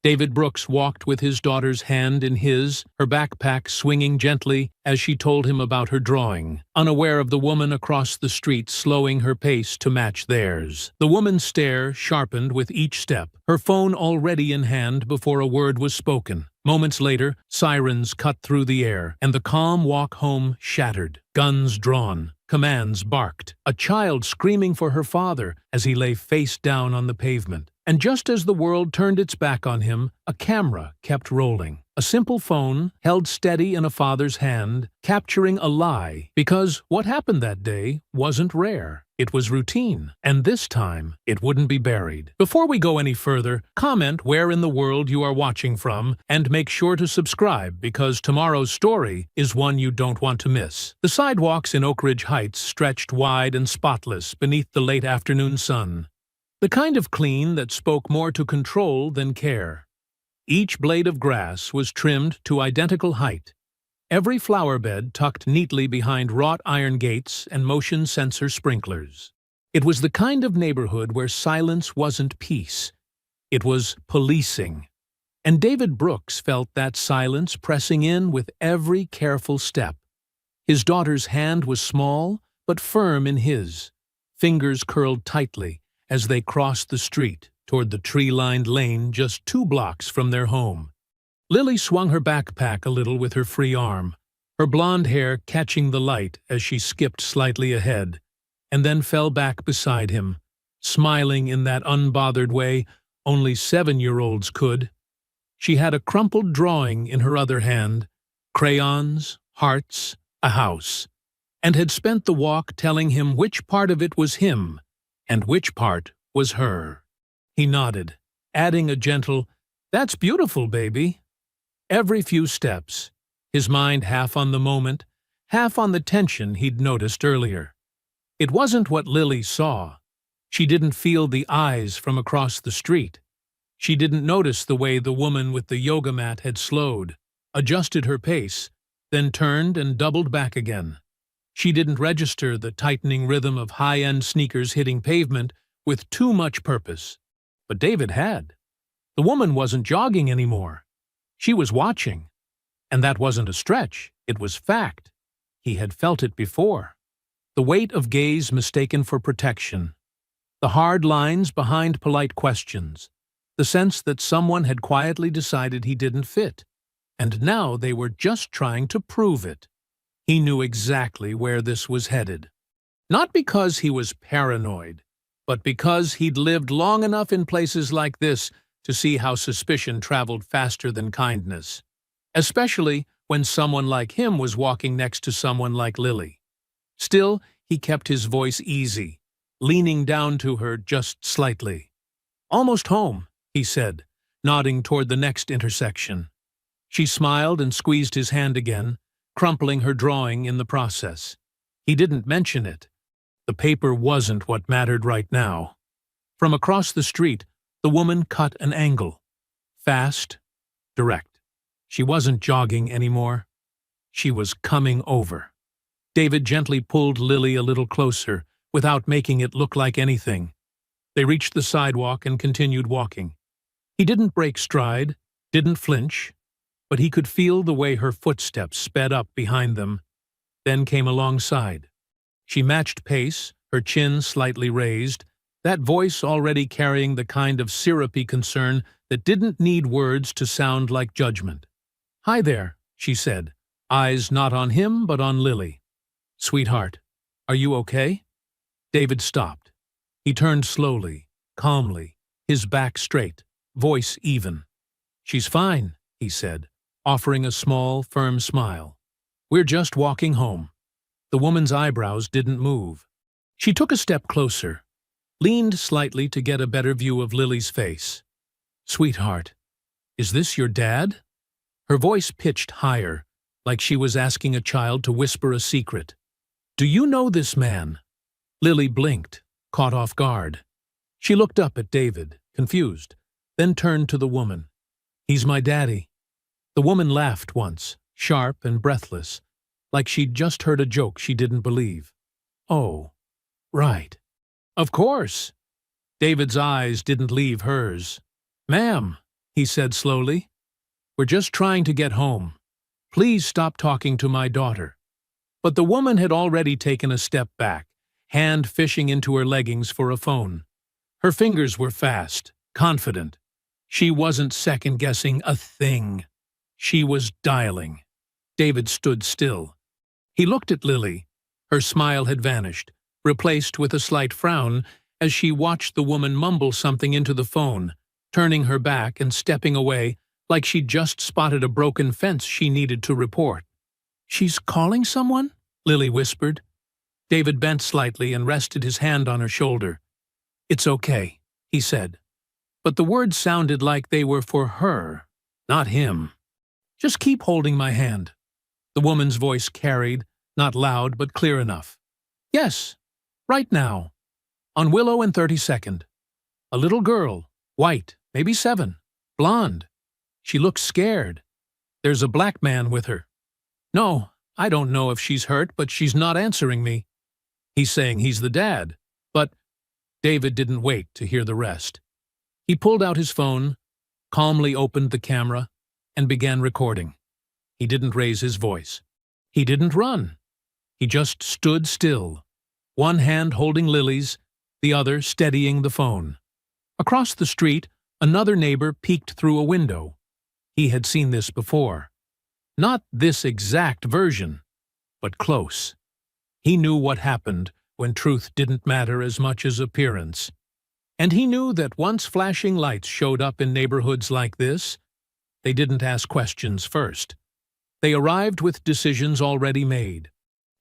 David Brooks walked with his daughter's hand in his, her backpack swinging gently as she told him about her drawing, unaware of the woman across the street slowing her pace to match theirs. The woman's stare sharpened with each step, her phone already in hand before a word was spoken. Moments later, sirens cut through the air, and the calm walk home shattered. Guns drawn, commands barked, a child screaming for her father as he lay face down on the pavement. And just as the world turned its back on him, a camera kept rolling. A simple phone, held steady in a father's hand, capturing a lie, because what happened that day wasn't rare. It was routine, and this time, it wouldn't be buried. Before we go any further, comment where in the world you are watching from, and make sure to subscribe because tomorrow's story is one you don't want to miss. The sidewalks in Oak Ridge Heights stretched wide and spotless beneath the late afternoon sun. The kind of clean that spoke more to control than care. Each blade of grass was trimmed to identical height, every flower bed tucked neatly behind wrought iron gates and motion sensor sprinklers. It was the kind of neighborhood where silence wasn't peace. It was policing. And David Brooks felt that silence pressing in with every careful step. His daughter's hand was small but firm in his, fingers curled tightly as they crossed the street toward the tree-lined lane just 2 blocks from their home. Lily swung her backpack a little with her free arm, her blonde hair catching the light as she skipped slightly ahead, and then fell back beside him, smiling in that unbothered way only 7-year-olds could. She had a crumpled drawing in her other hand, crayons, hearts, a house, and had spent the walk telling him which part of it was him and which part was her. He nodded, adding a gentle, "That's beautiful, baby." Every few steps, his mind half on the moment, half on the tension he'd noticed earlier. It wasn't what Lily saw. She didn't feel the eyes from across the street. She didn't notice the way the woman with the yoga mat had slowed, adjusted her pace, then turned and doubled back again. She didn't register the tightening rhythm of high-end sneakers hitting pavement with too much purpose. But David had. The woman wasn't jogging anymore. She was watching. And that wasn't a stretch, it was fact. He had felt it before. The weight of gaze mistaken for protection. The hard lines behind polite questions. The sense that someone had quietly decided he didn't fit. And now they were just trying to prove it. He knew exactly where this was headed. Not because he was paranoid, but because he'd lived long enough in places like this to see how suspicion traveled faster than kindness, especially when someone like him was walking next to someone like Lily. Still, he kept his voice easy, leaning down to her just slightly. "Almost home," he said, nodding toward the next intersection. She smiled and squeezed his hand again, crumpling her drawing in the process. He didn't mention it. The paper wasn't what mattered right now. From across the street, the woman cut an angle. Fast, direct. She wasn't jogging anymore. She was coming over. David gently pulled Lily a little closer, without making it look like anything. They reached the sidewalk and continued walking. He didn't break stride, didn't flinch, but he could feel the way her footsteps sped up behind them, then came alongside. She matched pace, her chin slightly raised, that voice already carrying the kind of syrupy concern that didn't need words to sound like judgment. "Hi there," she said, eyes not on him but on Lily. "Sweetheart, are you okay?" David stopped. He turned slowly, calmly, his back straight, voice even. "She's fine," he said, offering a small, firm smile. "We're just walking home." The woman's eyebrows didn't move. She took a step closer, leaned slightly to get a better view of Lily's face. "Sweetheart, is this your dad?" Her voice pitched higher, like she was asking a child to whisper a secret. "Do you know this man?" Lily blinked, caught off guard. She looked up at David, confused, then turned to the woman. "He's my daddy." The woman laughed once, sharp and breathless, like she'd just heard a joke she didn't believe. "Oh, right. Of course." David's eyes didn't leave hers. "Ma'am, he said slowly. "We're just trying to get home. Please stop talking to my daughter." But the woman had already taken a step back, hand fishing into her leggings for a phone. Her fingers were fast, confident. She wasn't second-guessing a thing. She was dialing. David stood still. He looked at Lily. Her smile had vanished, replaced with a slight frown as she watched the woman mumble something into the phone, turning her back and stepping away like she'd just spotted a broken fence she needed to report. "She's calling someone?" Lily whispered. David bent slightly and rested his hand on her shoulder. "It's okay," he said. But the words sounded like they were for her, not him. "Just keep holding my hand." The woman's voice carried, not loud but clear enough. "Yes, right now. On Willow and 32nd. A little girl, white, maybe 7, blonde. She looks scared. There's a black man with her. No, I don't know if she's hurt, but she's not answering me. He's saying he's the dad, but—" David didn't wait to hear the rest. He pulled out his phone, calmly opened the camera, and began recording. He didn't raise his voice. He didn't run. He just stood still, one hand holding Lily's, the other steadying the phone. Across the street, another neighbor peeked through a window. He had seen this before. Not this exact version, but close. He knew what happened when truth didn't matter as much as appearance. And he knew that once flashing lights showed up in neighborhoods like this, they didn't ask questions first. They arrived with decisions already made.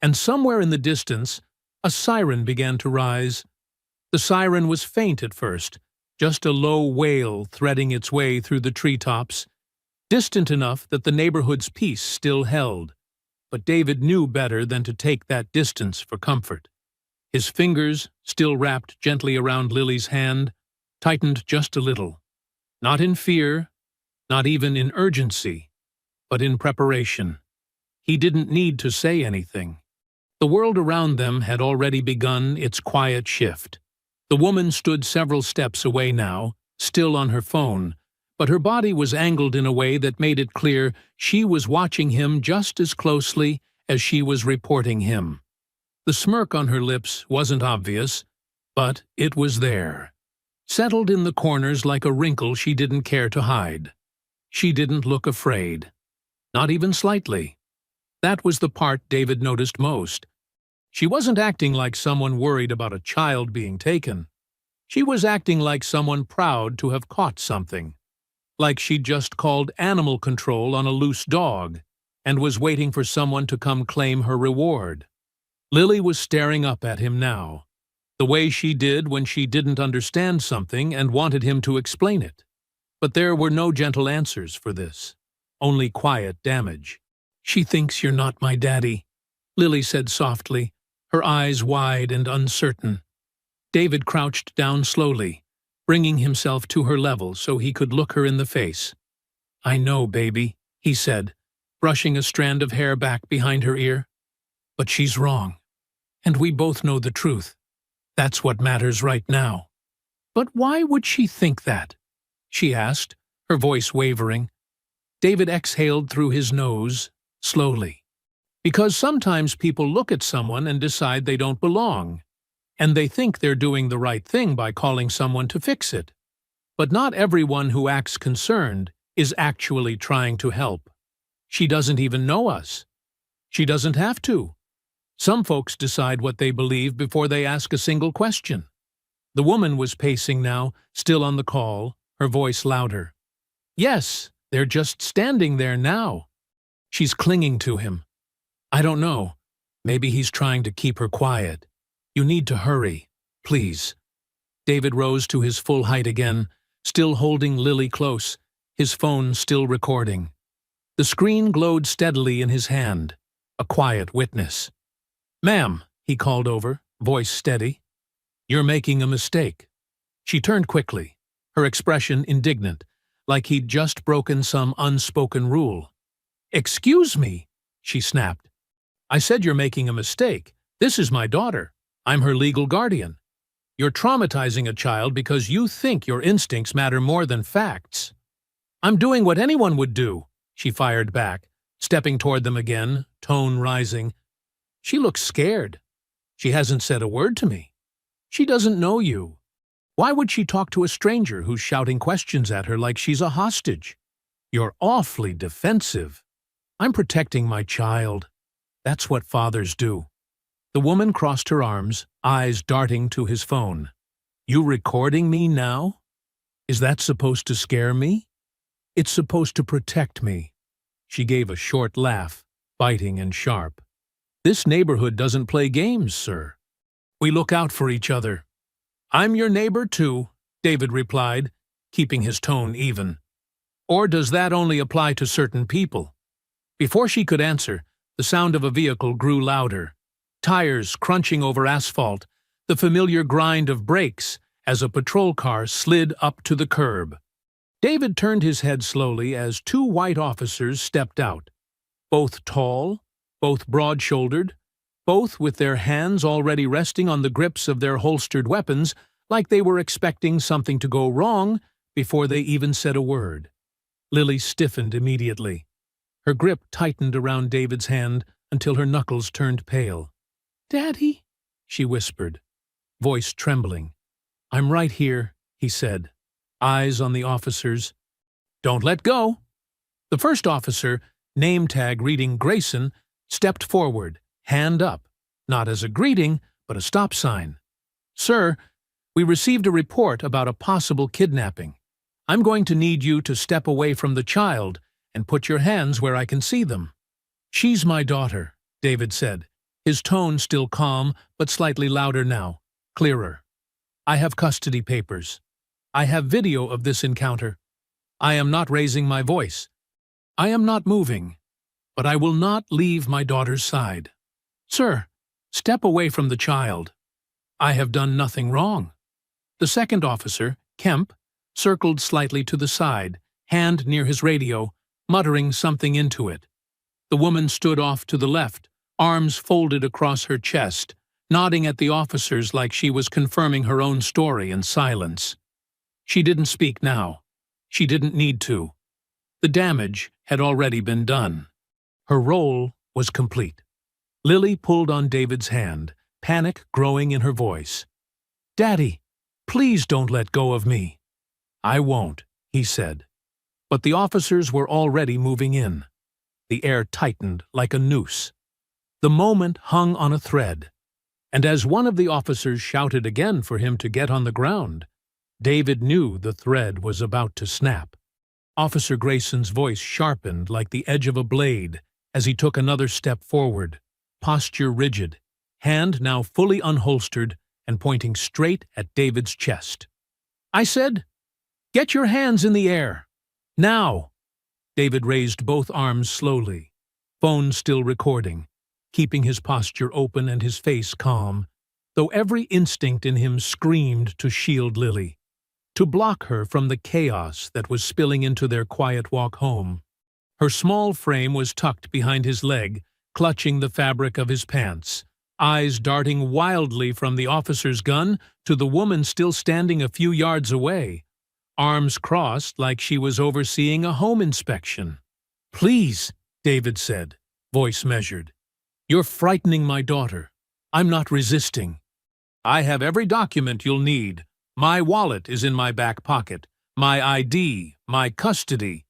And somewhere in the distance, a siren began to rise. The siren was faint at first, just a low wail threading its way through the treetops, distant enough that the neighborhood's peace still held. But David knew better than to take that distance for comfort. His fingers, still wrapped gently around Lily's hand, tightened just a little. Not in fear, not even in urgency, but in preparation. He didn't need to say anything. The world around them had already begun its quiet shift. The woman stood several steps away now, still on her phone, but her body was angled in a way that made it clear she was watching him just as closely as she was reporting him. The smirk on her lips wasn't obvious, but it was there, settled in the corners like a wrinkle she didn't care to hide. She didn't look afraid, not even slightly. That was the part David noticed most. She wasn't acting like someone worried about a child being taken. She was acting like someone proud to have caught something, like she'd just called animal control on a loose dog and was waiting for someone to come claim her reward. Lily was staring up at him now, the way she did when she didn't understand something and wanted him to explain it. But there were no gentle answers for this, only quiet damage. "She thinks you're not my daddy," Lily said softly, her eyes wide and uncertain. David crouched down slowly, bringing himself to her level so he could look her in the face. "I know, baby," he said, brushing a strand of hair back behind her ear. "But she's wrong. And we both know the truth. That's what matters right now." "But why would she think that?" she asked, her voice wavering. David exhaled through his nose, slowly. "Because sometimes people look at someone and decide they don't belong, and they think they're doing the right thing by calling someone to fix it. But not everyone who acts concerned is actually trying to help. She doesn't even know us. She doesn't have to. Some folks decide what they believe before they ask a single question." The woman was pacing now, still on the call, her voice louder. "Yes, they're just standing there now. She's clinging to him. I don't know. Maybe he's trying to keep her quiet. You need to hurry, please." David rose to his full height again, still holding Lily close, his phone still recording. The screen glowed steadily in his hand, a quiet witness. "Ma'am," he called over, voice steady. "You're making a mistake." She turned quickly, her expression indignant, like he'd just broken some unspoken rule. "Excuse me," she snapped. "I said you're making a mistake. This is my daughter. I'm her legal guardian. You're traumatizing a child because you think your instincts matter more than facts." I'm doing what anyone would do, she fired back, stepping toward them again, tone rising. She looks scared. She hasn't said a word to me. She doesn't know you. Why would she talk to a stranger who's shouting questions at her like she's a hostage? You're awfully defensive. I'm protecting my child. That's what fathers do. The woman crossed her arms, eyes darting to his phone. You recording me now? Is that supposed to scare me? It's supposed to protect me. She gave a short laugh, biting and sharp. This neighborhood doesn't play games, sir. We look out for each other. I'm your neighbor, too, David replied, keeping his tone even. Or does that only apply to certain people? Before she could answer, the sound of a vehicle grew louder. Tires crunching over asphalt, the familiar grind of brakes as a patrol car slid up to the curb. David turned his head slowly as two white officers stepped out. Both tall, both broad-shouldered, both with their hands already resting on the grips of their holstered weapons like they were expecting something to go wrong before they even said a word. Lily stiffened immediately. Her grip tightened around David's hand until her knuckles turned pale. "Daddy," she whispered, voice trembling. "I'm right here," he said, eyes on the officers. "Don't let go." The first officer, name tag reading Grayson, stepped forward, hand up, not as a greeting, but a stop sign. "Sir, we received a report about a possible kidnapping. I'm going to need you to step away from the child and put your hands where I can see them." "She's my daughter," David said, his tone still calm but slightly louder now, clearer. "I have custody papers. I have video of this encounter. I am not raising my voice. I am not moving, but I will not leave my daughter's side. Sir, step away from the child. I have done nothing wrong." The second officer, Kemp, circled slightly to the side, hand near his radio, muttering something into it. The woman stood off to the left, arms folded across her chest, nodding at the officers like she was confirming her own story in silence. She didn't speak now. She didn't need to. The damage had already been done. Her role was complete. Lily pulled on David's hand, panic growing in her voice. "Daddy, please don't let go of me." "I won't," he said. But the officers were already moving in. The air tightened like a noose. The moment hung on a thread, and as one of the officers shouted again for him to get on the ground, David knew the thread was about to snap. Officer Grayson's voice sharpened like the edge of a blade as he took another step forward, posture rigid, hand now fully unholstered and pointing straight at David's chest. "I said, get your hands in the air. Now." David raised both arms slowly, phone still recording, keeping his posture open and his face calm, though every instinct in him screamed to shield Lily, to block her from the chaos that was spilling into their quiet walk home. Her small frame was tucked behind his leg, clutching the fabric of his pants, eyes darting wildly from the officer's gun to the woman still standing a few yards away, arms crossed like she was overseeing a home inspection. "Please," David said, voice measured. "You're frightening my daughter. I'm not resisting. I have every document you'll need. My wallet is in my back pocket. My ID, my custody."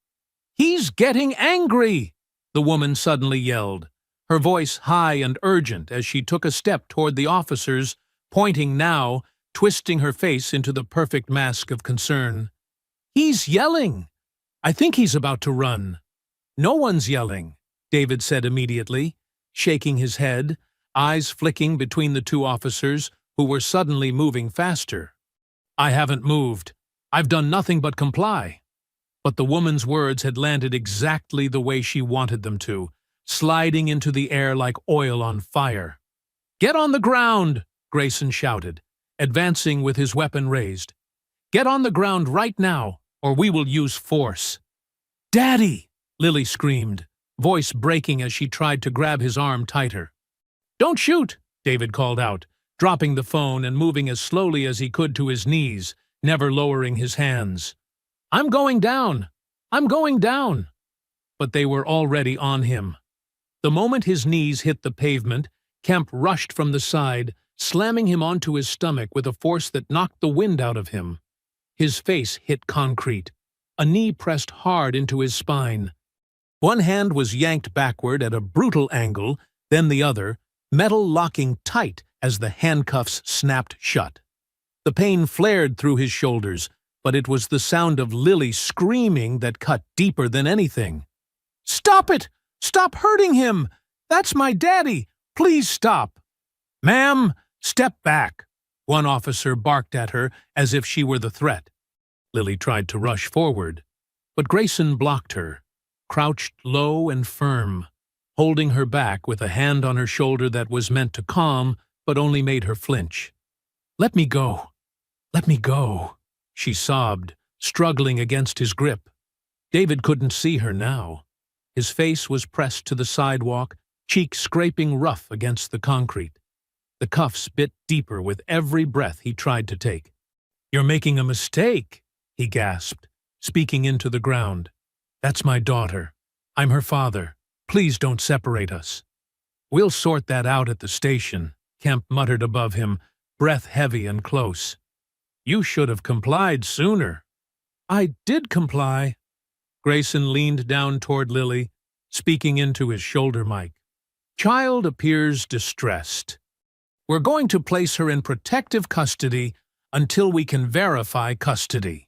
"He's getting angry!" the woman suddenly yelled, her voice high and urgent as she took a step toward the officers, pointing now, twisting her face into the perfect mask of concern. "He's yelling! I think he's about to run." "No one's yelling," David said immediately, shaking his head, eyes flicking between the two officers who were suddenly moving faster. "I haven't moved. I've done nothing but comply." But the woman's words had landed exactly the way she wanted them to, sliding into the air like oil on fire. "Get on the ground!" Grayson shouted, advancing with his weapon raised. "Get on the ground right now, or we will use force." "Daddy!" Lily screamed, voice breaking as she tried to grab his arm tighter. "Don't shoot!" David called out, dropping the phone and moving as slowly as he could to his knees, never lowering his hands. "I'm going down. I'm going down!" But they were already on him. The moment his knees hit the pavement, Kemp rushed from the side, slamming him onto his stomach with a force that knocked the wind out of him. His face hit concrete. A knee pressed hard into his spine. One hand was yanked backward at a brutal angle, then the other, metal locking tight as the handcuffs snapped shut. The pain flared through his shoulders, but it was the sound of Lily screaming that cut deeper than anything. "Stop it! Stop hurting him! That's my daddy! Please stop!" "Ma'am, step back!" one officer barked at her as if she were the threat. Lily tried to rush forward, but Grayson blocked her, crouched low and firm, holding her back with a hand on her shoulder that was meant to calm but only made her flinch. "Let me go! Let me go!" she sobbed, struggling against his grip. David couldn't see her now. His face was pressed to the sidewalk, cheek scraping rough against the concrete. The cuffs bit deeper with every breath he tried to take. "You're making a mistake," he gasped, speaking into the ground. "That's my daughter. I'm her father. Please don't separate us." "We'll sort that out at the station," Kemp muttered above him, breath heavy and close. "You should have complied sooner." "I did comply." Grayson leaned down toward Lily, speaking into his shoulder mic. "Child appears distressed. We're going to place her in protective custody until we can verify custody."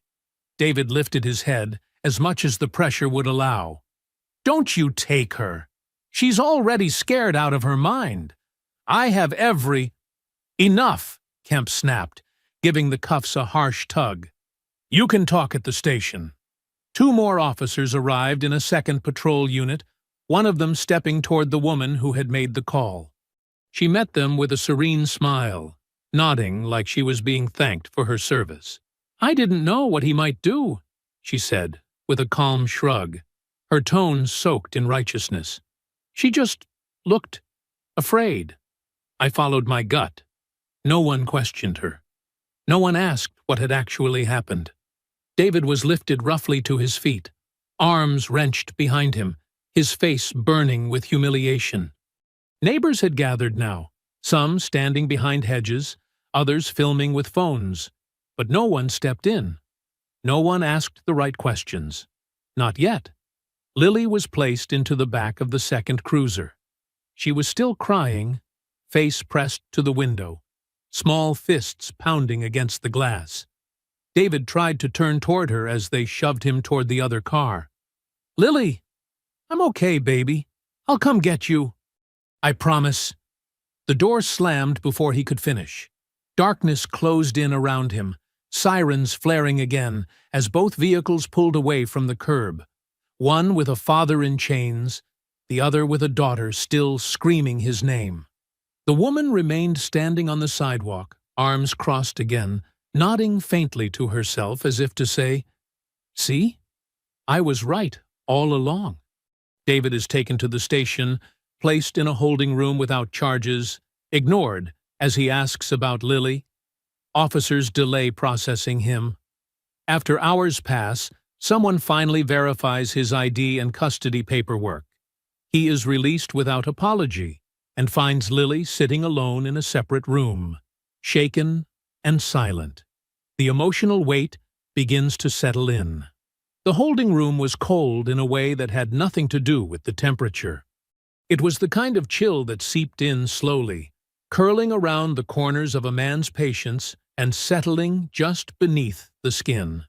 David lifted his head as much as the pressure would allow. "Don't you take her. She's already scared out of her mind. I have every—" "Enough," Kemp snapped, giving the cuffs a harsh tug. "You can talk at the station." 2 more officers arrived in a second patrol unit, one of them stepping toward the woman who had made the call. She met them with a serene smile, nodding like she was being thanked for her service. "I didn't know what he might do," she said, with a calm shrug, her tone soaked in righteousness. "She just looked afraid. I followed my gut. No one questioned her. No one asked what had actually happened." David was lifted roughly to his feet, arms wrenched behind him, his face burning with humiliation. Neighbors had gathered now, some standing behind hedges, others filming with phones. But no one stepped in. No one asked the right questions. Not yet. Lily was placed into the back of the second cruiser. She was still crying, face pressed to the window, small fists pounding against the glass. David tried to turn toward her as they shoved him toward the other car. "Lily! I'm okay, baby. I'll come get you. I promise." The door slammed before he could finish. Darkness closed in around him, sirens flaring again as both vehicles pulled away from the curb, one with a father in chains, the other with a daughter still screaming his name. The woman remained standing on the sidewalk, arms crossed again, nodding faintly to herself as if to say, "See? I was right all along." David is taken to the station, placed in a holding room without charges, ignored as he asks about Lily. Officers delay processing him. After hours pass, someone finally verifies his ID and custody paperwork. He is released without apology and finds Lily sitting alone in a separate room, shaken and silent. The emotional weight begins to settle in. The holding room was cold in a way that had nothing to do with the temperature. It was the kind of chill that seeped in slowly, curling around the corners of a man's patience and settling just beneath the skin.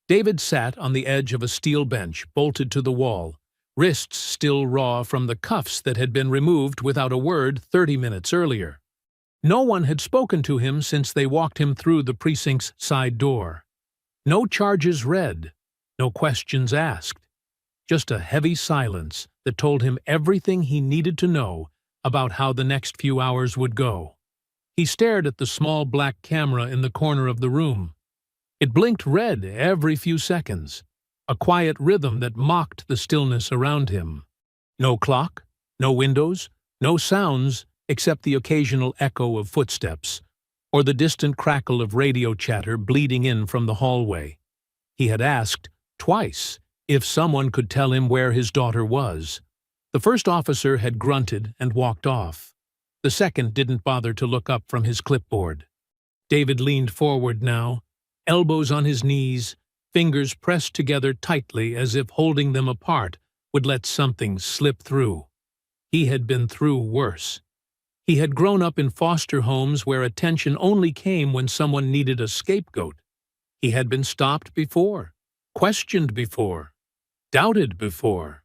David sat on the edge of a steel bench bolted to the wall, wrists still raw from the cuffs that had been removed without a word 30 minutes earlier. No one had spoken to him since they walked him through the precinct's side door. No charges read, no questions asked. Just a heavy silence that told him everything he needed to know about how the next few hours would go. He stared at the small black camera in the corner of the room. It blinked red every few seconds, a quiet rhythm that mocked the stillness around him. No clock, no windows, no sounds except the occasional echo of footsteps, or the distant crackle of radio chatter bleeding in from the hallway. He had asked, twice, If someone could tell him where his daughter was. The first officer had grunted and walked off. The second didn't bother to look up from his clipboard. David leaned forward now, elbows on his knees, fingers pressed together tightly as if holding them apart would let something slip through. He had been through worse. He had grown up in foster homes where attention only came when someone needed a scapegoat. He had been stopped before, questioned before, doubted before.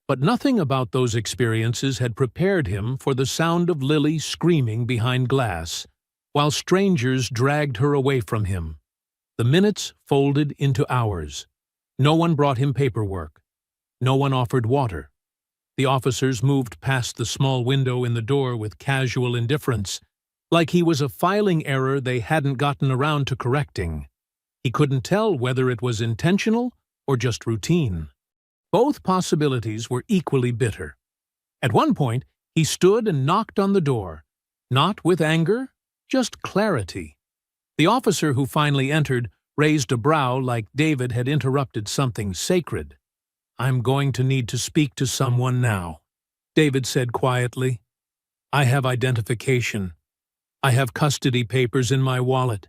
But nothing about those experiences had prepared him for the sound of Lily screaming behind glass, while strangers dragged her away from him. The minutes folded into hours. No one brought him paperwork. No one offered water. The officers moved past the small window in the door with casual indifference, like he was a filing error they hadn't gotten around to correcting. He couldn't tell whether it was intentional or just routine. Both possibilities were equally bitter. At one point, he stood and knocked on the door, not with anger, just clarity. The officer who finally entered raised a brow like David had interrupted something sacred. "I'm going to need to speak to someone now," David said quietly. "I have identification. I have custody papers in my wallet.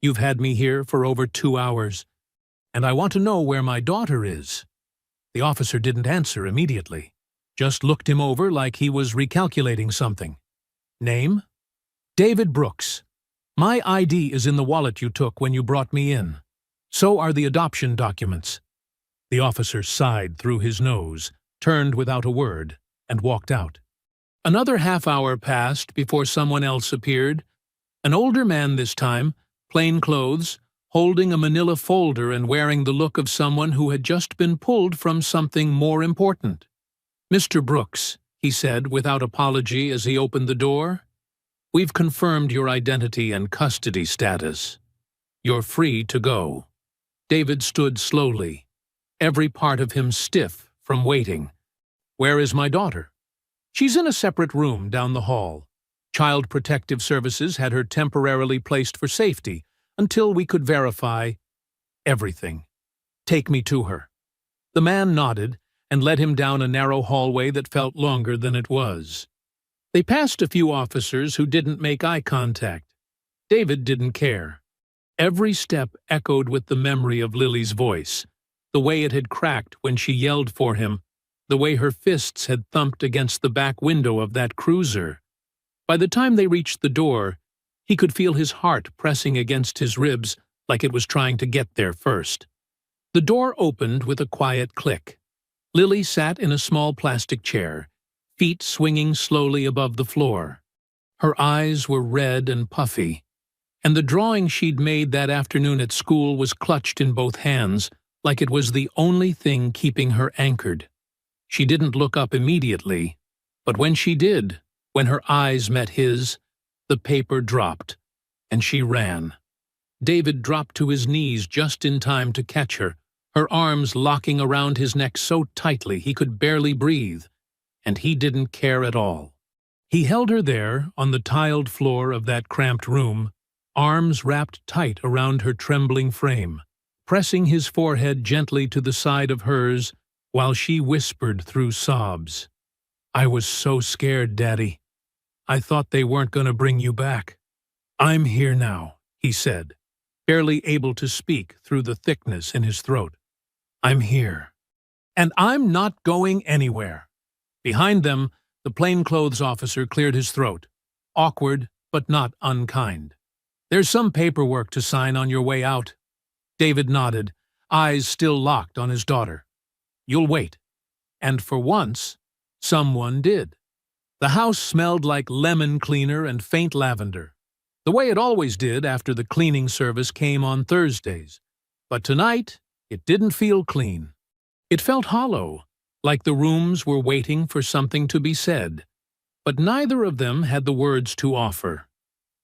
You've had me here for over 2 hours, and I want to know where my daughter is." The officer didn't answer immediately, just looked him over like he was recalculating something. "Name?" "David Brooks. My ID is in the wallet you took when you brought me in. So are the adoption documents." The officer sighed through his nose, turned without a word, and walked out. Another half-hour passed before someone else appeared. An older man this time, plain clothes, holding a manila folder and wearing the look of someone who had just been pulled from something more important. "Mr. Brooks," he said without apology as he opened the door, "we've confirmed your identity and custody status. You're free to go." David stood slowly, every part of him stiff from waiting. "Where is my daughter?" "She's in a separate room down the hall. Child Protective Services had her temporarily placed for safety until we could verify everything. Take me to her." The man nodded and led him down a narrow hallway that felt longer than it was. They passed a few officers who didn't make eye contact. David didn't care. Every step echoed with the memory of Lily's voice, the way it had cracked when she yelled for him, the way her fists had thumped against the back window of that cruiser. By the time they reached the door, he could feel his heart pressing against his ribs like it was trying to get there first. The door opened with a quiet click. Lily sat in a small plastic chair, feet swinging slowly above the floor. Her eyes were red and puffy, and the drawing she'd made that afternoon at school was clutched in both hands, like it was the only thing keeping her anchored. She didn't look up immediately, but when she did, when her eyes met his, the paper dropped, and she ran. David dropped to his knees just in time to catch her, her arms locking around his neck so tightly he could barely breathe, and he didn't care at all. He held her there on the tiled floor of that cramped room, arms wrapped tight around her trembling frame, pressing his forehead gently to the side of hers while she whispered through sobs, "I was so scared, Daddy. I thought they weren't going to bring you back." "I'm here now," he said, barely able to speak through the thickness in his throat. "I'm here. And I'm not going anywhere." Behind them, the plainclothes officer cleared his throat, awkward but not unkind. "There's some paperwork to sign on your way out." David nodded, eyes still locked on his daughter. "You'll wait." And for once, someone did. The house smelled like lemon cleaner and faint lavender, the way it always did after the cleaning service came on Thursdays. But tonight, it didn't feel clean. It felt hollow, like the rooms were waiting for something to be said. But neither of them had the words to offer.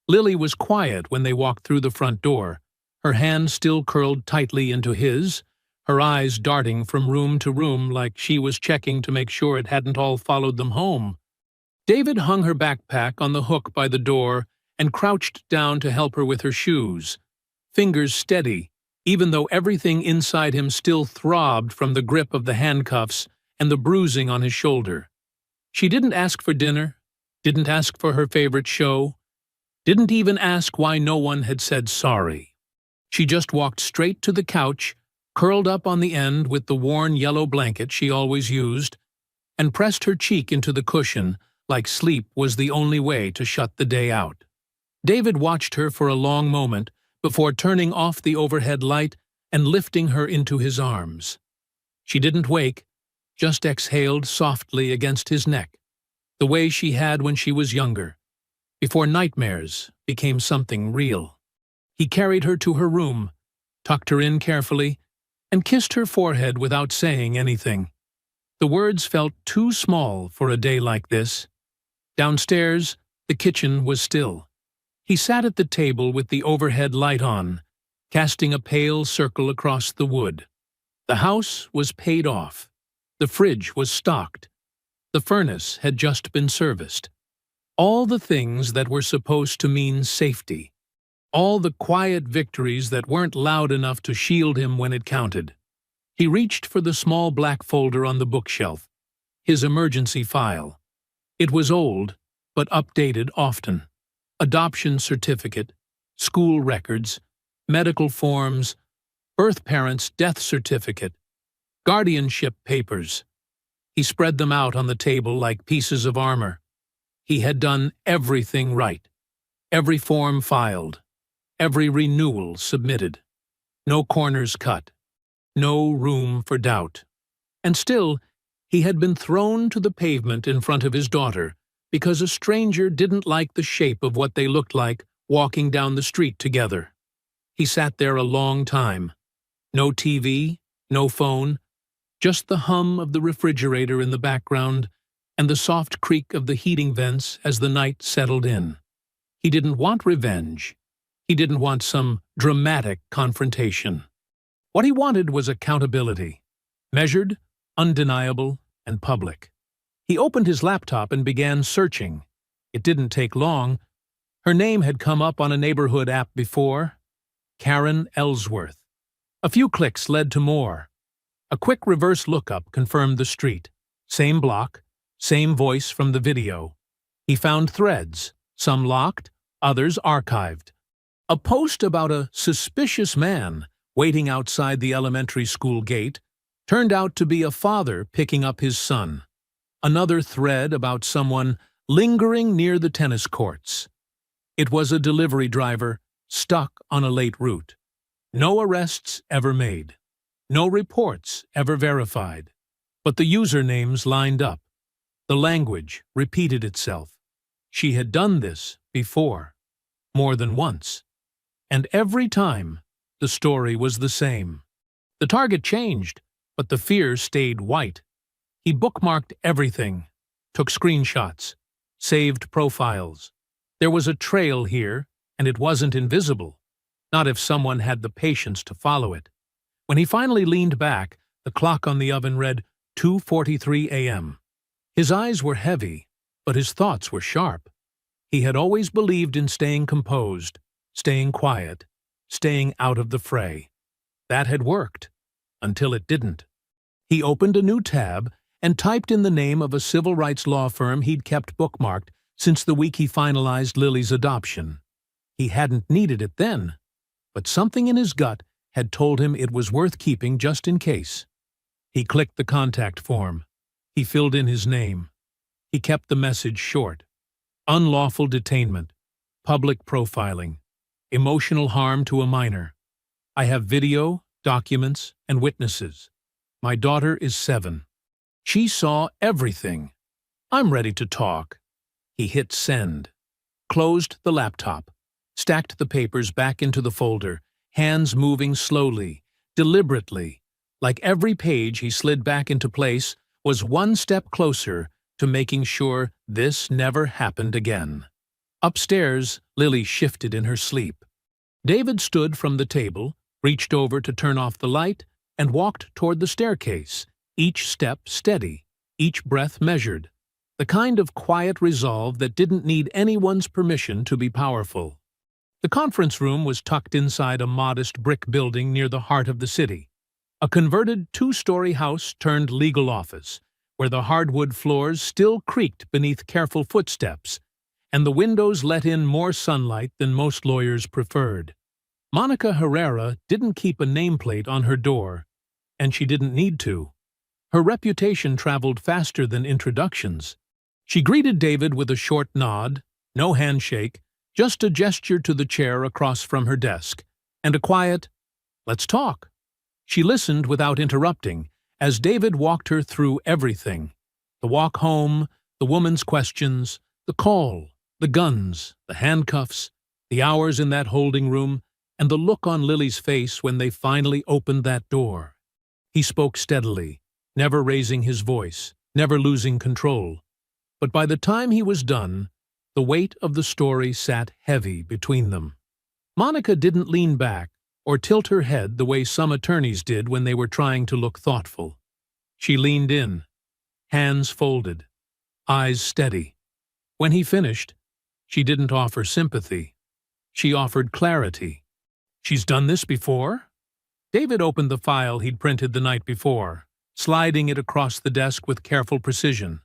Lily was quiet when they walked through the front door, her hand still curled tightly into his, her eyes darting from room to room like she was checking to make sure it hadn't all followed them home. David hung her backpack on the hook by the door and crouched down to help her with her shoes, fingers steady, even though everything inside him still throbbed from the grip of the handcuffs and the bruising on his shoulder. She didn't ask for dinner, didn't ask for her favorite show, didn't even ask why no one had said sorry. She just walked straight to the couch, curled up on the end with the worn yellow blanket she always used, and pressed her cheek into the cushion like sleep was the only way to shut the day out. David watched her for a long moment before turning off the overhead light and lifting her into his arms. She didn't wake, just exhaled softly against his neck, the way she had when she was younger, before nightmares became something real. He carried her to her room, tucked her in carefully, and kissed her forehead without saying anything. The words felt too small for a day like this. Downstairs, the kitchen was still. He sat at the table with the overhead light on, casting a pale circle across the wood. The house was paid off. The fridge was stocked. The furnace had just been serviced. All the things that were supposed to mean safety. All the quiet victories that weren't loud enough to shield him when it counted. He reached for the small black folder on the bookshelf, his emergency file. It was old, but updated often. Adoption certificate, school records, medical forms, birth parents' death certificate, guardianship papers. He spread them out on the table like pieces of armor. He had done everything right. Every form filed. Every renewal submitted. No corners cut. No room for doubt. And still, he had been thrown to the pavement in front of his daughter because a stranger didn't like the shape of what they looked like walking down the street together. He sat there a long time. No TV, no phone, just the hum of the refrigerator in the background and the soft creak of the heating vents as the night settled in. He didn't want revenge. He didn't want some dramatic confrontation. What he wanted was accountability, measured, undeniable, and public. He opened his laptop and began searching. It didn't take long. Her name had come up on a neighborhood app before. Karen Ellsworth. A few clicks led to more. A quick reverse lookup confirmed the street. Same block, same voice from the video. He found threads, some locked, others archived. A post about a suspicious man waiting outside the elementary school gate turned out to be a father picking up his son. Another thread about someone lingering near the tennis courts. It was a delivery driver stuck on a late route. No arrests ever made. No reports ever verified. But the usernames lined up. The language repeated itself. She had done this before, more than once. And every time, the story was the same. The target changed, but the fear stayed white. He bookmarked everything, took screenshots, saved profiles. There was a trail here, and it wasn't invisible, not if someone had the patience to follow it. When he finally leaned back, the clock on the oven read 2:43 a.m. His eyes were heavy, but his thoughts were sharp. He had always believed in staying composed, staying quiet, staying out of the fray. That had worked, until it didn't. He opened a new tab and typed in the name of a civil rights law firm he'd kept bookmarked since the week he finalized Lily's adoption. He hadn't needed it then, but something in his gut had told him it was worth keeping just in case. He clicked the contact form. He filled in his name. He kept the message short. Unlawful detainment. Public profiling. Emotional harm to a minor. I have video, documents, and witnesses. My daughter is 7. She saw everything. I'm ready to talk. He hit send. Closed the laptop. Stacked the papers back into the folder, hands moving slowly, deliberately, like every page he slid back into place was one step closer to making sure this never happened again. Upstairs, Lily shifted in her sleep. David stood from the table, reached over to turn off the light, and walked toward the staircase, each step steady, each breath measured, the kind of quiet resolve that didn't need anyone's permission to be powerful. The conference room was tucked inside a modest brick building near the heart of the city, a converted two-story house turned legal office, where the hardwood floors still creaked beneath careful footsteps, and the windows let in more sunlight than most lawyers preferred. Monica Herrera didn't keep a nameplate on her door, and she didn't need to. Her reputation traveled faster than introductions. She greeted David with a short nod, no handshake, just a gesture to the chair across from her desk, and a quiet, "Let's talk." She listened without interrupting, as David walked her through everything: the walk home, the woman's questions, the call, the guns, the handcuffs, the hours in that holding room, and the look on Lily's face when they finally opened that door. He spoke steadily, never raising his voice, never losing control. But by the time he was done, the weight of the story sat heavy between them. Monica didn't lean back or tilt her head the way some attorneys did when they were trying to look thoughtful. She leaned in, hands folded, eyes steady. When he finished, she didn't offer sympathy. She offered clarity. "She's done this before?" David opened the file he'd printed the night before, sliding it across the desk with careful precision.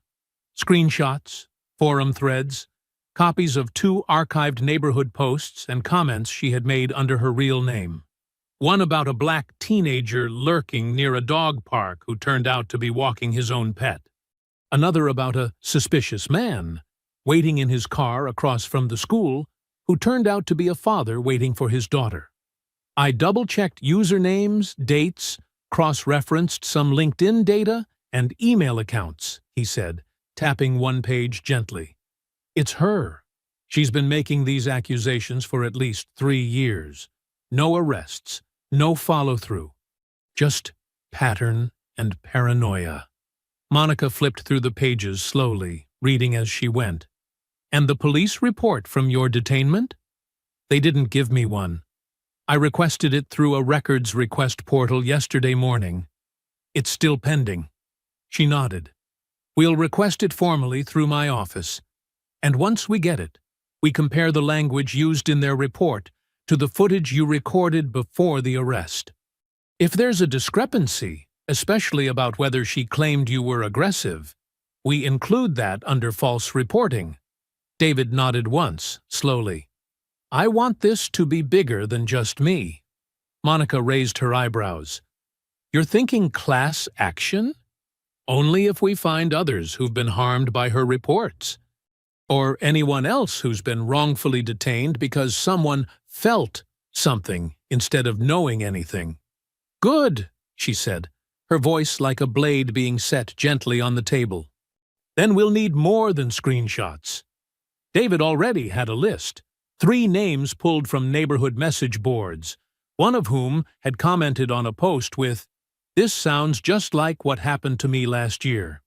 Screenshots, forum threads, copies of 2 archived neighborhood posts and comments she had made under her real name. One about a black teenager lurking near a dog park who turned out to be walking his own pet. Another about a suspicious man waiting in his car across from the school who turned out to be a father waiting for his daughter. "I double-checked usernames, dates, cross-referenced some LinkedIn data, and email accounts," he said, tapping one page gently. "It's her. She's been making these accusations for at least 3 years. No arrests, no follow-through. Just pattern and paranoia." Monica flipped through the pages slowly, reading as she went. "And the police report from your detainment? They didn't give me one. I requested it through a records request portal yesterday morning. It's still pending." She nodded. "We'll request it formally through my office. And once we get it, we compare the language used in their report to the footage you recorded before the arrest. If there's a discrepancy, especially about whether she claimed you were aggressive, we include that under false reporting." David nodded once, slowly. "I want this to be bigger than just me." Monica raised her eyebrows. "You're thinking class action? Only if we find others who've been harmed by her reports. Or anyone else who's been wrongfully detained because someone felt something instead of knowing anything." "Good," she said, her voice like a blade being set gently on the table. "Then we'll need more than screenshots." David already had a list, 3 names pulled from neighborhood message boards, one of whom had commented on a post with, "This sounds just like what happened to me last year."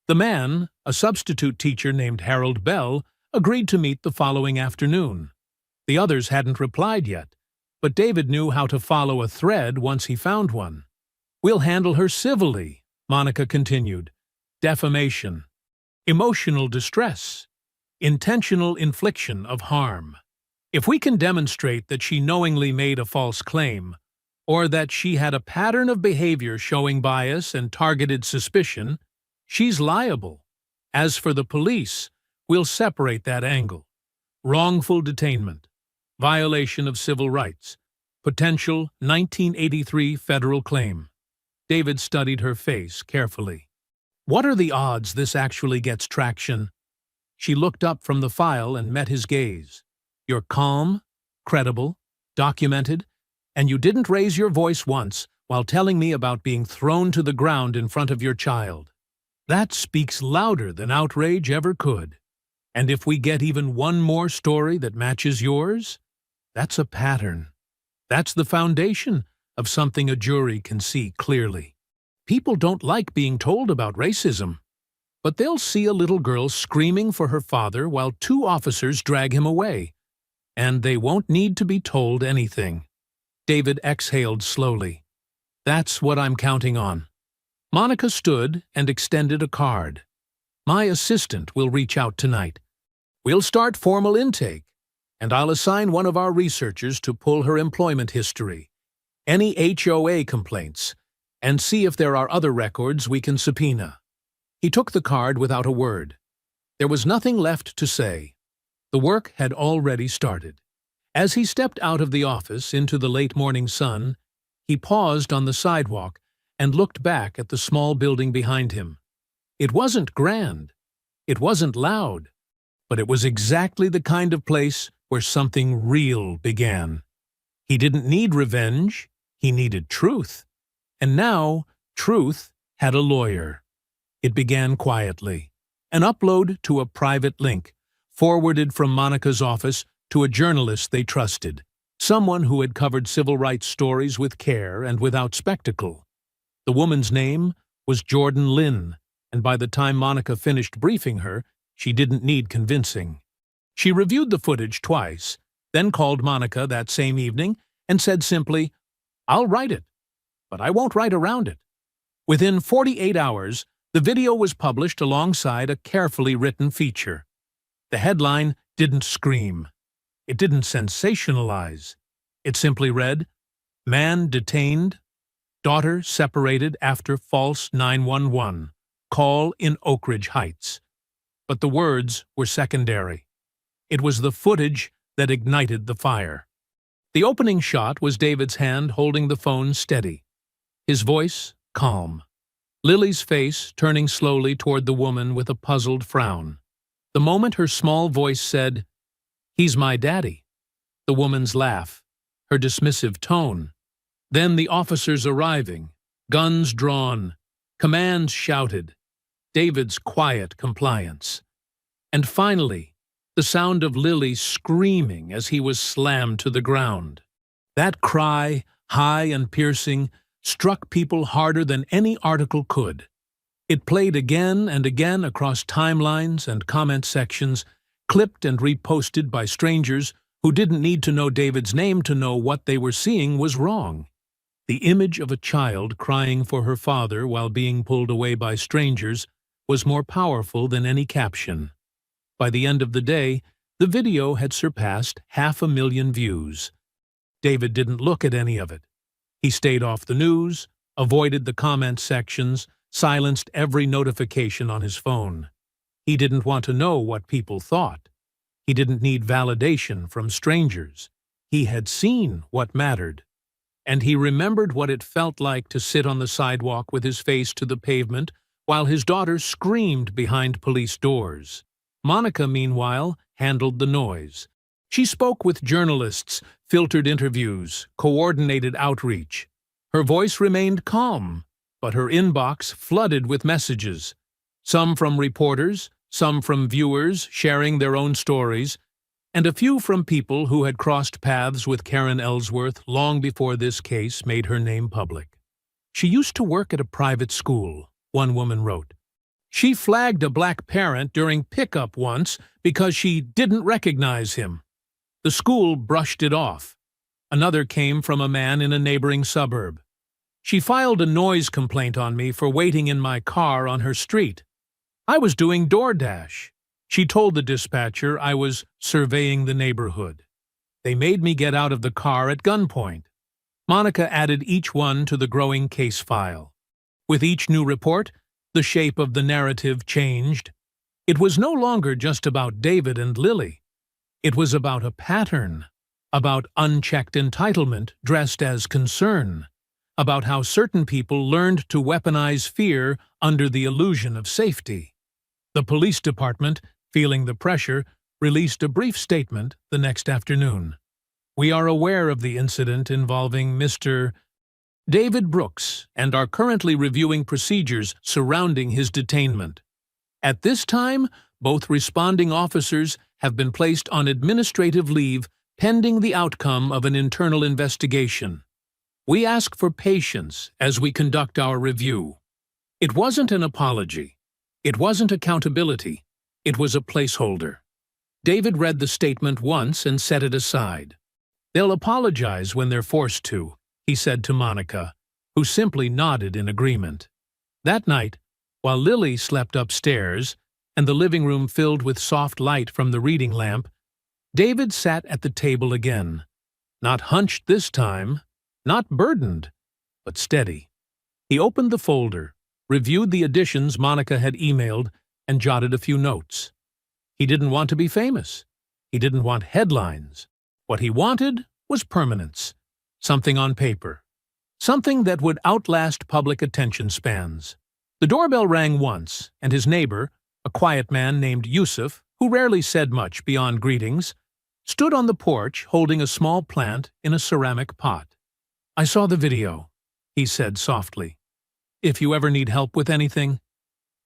The man, a substitute teacher named Harold Bell, agreed to meet the following afternoon. The others hadn't replied yet, but David knew how to follow a thread once he found one. "We'll handle her civilly," Monica continued. "Defamation, emotional distress, intentional infliction of harm. If we can demonstrate that she knowingly made a false claim, or that she had a pattern of behavior showing bias and targeted suspicion, she's liable. As for the police, we'll separate that angle. Wrongful detainment, violation of civil rights, potential 1983 federal claim." David studied her face carefully. "What are the odds this actually gets traction?" She looked up from the file and met his gaze. "You're calm, credible, documented, and you didn't raise your voice once while telling me about being thrown to the ground in front of your child. That speaks louder than outrage ever could. And if we get even one more story that matches yours, that's a pattern. That's the foundation of something a jury can see clearly. People don't like being told about racism, but they'll see a little girl screaming for her father while 2 officers drag him away, and they won't need to be told anything." David exhaled slowly. "That's what I'm counting on." Monica stood and extended a card. "My assistant will reach out tonight. We'll start formal intake. and I'll assign one of our researchers to pull her employment history, any HOA complaints, and see if there are other records we can subpoena." He took the card without a word. There was nothing left to say. The work had already started. As he stepped out of the office into the late morning sun, he paused on the sidewalk and looked back at the small building behind him. It wasn't grand. It wasn't loud. But it was exactly the kind of place where something real began. He didn't need revenge. He needed truth. And now, truth had a lawyer. It began quietly. An upload to a private link, forwarded from Monica's office to a journalist they trusted, someone who had covered civil rights stories with care and without spectacle. The woman's name was Jordan Lynn, and by the time Monica finished briefing her, she didn't need convincing. She reviewed the footage twice, then called Monica that same evening and said simply, "I'll write it, but I won't write around it." Within 48 hours, the video was published alongside a carefully written feature. The headline didn't scream. It didn't sensationalize. It simply read, "Man detained, daughter separated after false 911, call in Oak Ridge Heights." But the words were secondary. It was the footage that ignited the fire. The opening shot was David's hand holding the phone steady, his voice calm. Lily's face turning slowly toward the woman with a puzzled frown. The moment her small voice said, "He's my daddy," the woman's laugh, her dismissive tone. Then the officers arriving, guns drawn, commands shouted, David's quiet compliance. And finally, the sound of Lily screaming as he was slammed to the ground. That cry, high and piercing, struck people harder than any article could. It played again and again across timelines and comment sections, clipped and reposted by strangers who didn't need to know David's name to know what they were seeing was wrong. The image of a child crying for her father while being pulled away by strangers was more powerful than any caption. By the end of the day, the video had surpassed 500,000 views. David didn't look at any of it. He stayed off the news, avoided the comment sections, silenced every notification on his phone. He didn't want to know what people thought. He didn't need validation from strangers. He had seen what mattered. And he remembered what it felt like to sit on the sidewalk with his face to the pavement while his daughter screamed behind police doors. Monica, meanwhile, handled the noise. She spoke with journalists, filtered interviews, coordinated outreach. Her voice remained calm, but her inbox flooded with messages, some from reporters, some from viewers sharing their own stories, and a few from people who had crossed paths with Karen Ellsworth long before this case made her name public. She used to work at a private school, one woman wrote. She flagged a black parent during pickup once because she didn't recognize him. The school brushed it off. Another came from a man in a neighboring suburb. She filed a noise complaint on me for waiting in my car on her street. I was doing DoorDash. She told the dispatcher I was surveying the neighborhood. They made me get out of the car at gunpoint. Monica added each one to the growing case file. With each new report, the shape of the narrative changed. It was no longer just about David and Lily. It was about a pattern, about unchecked entitlement dressed as concern, about how certain people learned to weaponize fear under the illusion of safety. The police department, feeling the pressure, released a brief statement the next afternoon. We are aware of the incident involving Mr. David Brooks and are currently reviewing procedures surrounding his detainment. At this time, both responding officers have been placed on administrative leave pending the outcome of an internal investigation. We ask for patience as we conduct our review. It wasn't an apology. It wasn't accountability. It was a placeholder. David read the statement once and set it aside. They'll apologize when they're forced to, he said to Monica, who simply nodded in agreement. That night, while Lily slept upstairs and the living room filled with soft light from the reading lamp, David sat at the table again, not hunched this time, not burdened, but steady. He opened the folder, reviewed the additions Monica had emailed, and jotted a few notes. He didn't want to be famous. He didn't want headlines. What he wanted was permanence, something on paper, something that would outlast public attention spans. The doorbell rang once, and his neighbor, a quiet man named Yusuf, who rarely said much beyond greetings, stood on the porch holding a small plant in a ceramic pot. "I saw the video," he said softly. "If you ever need help with anything,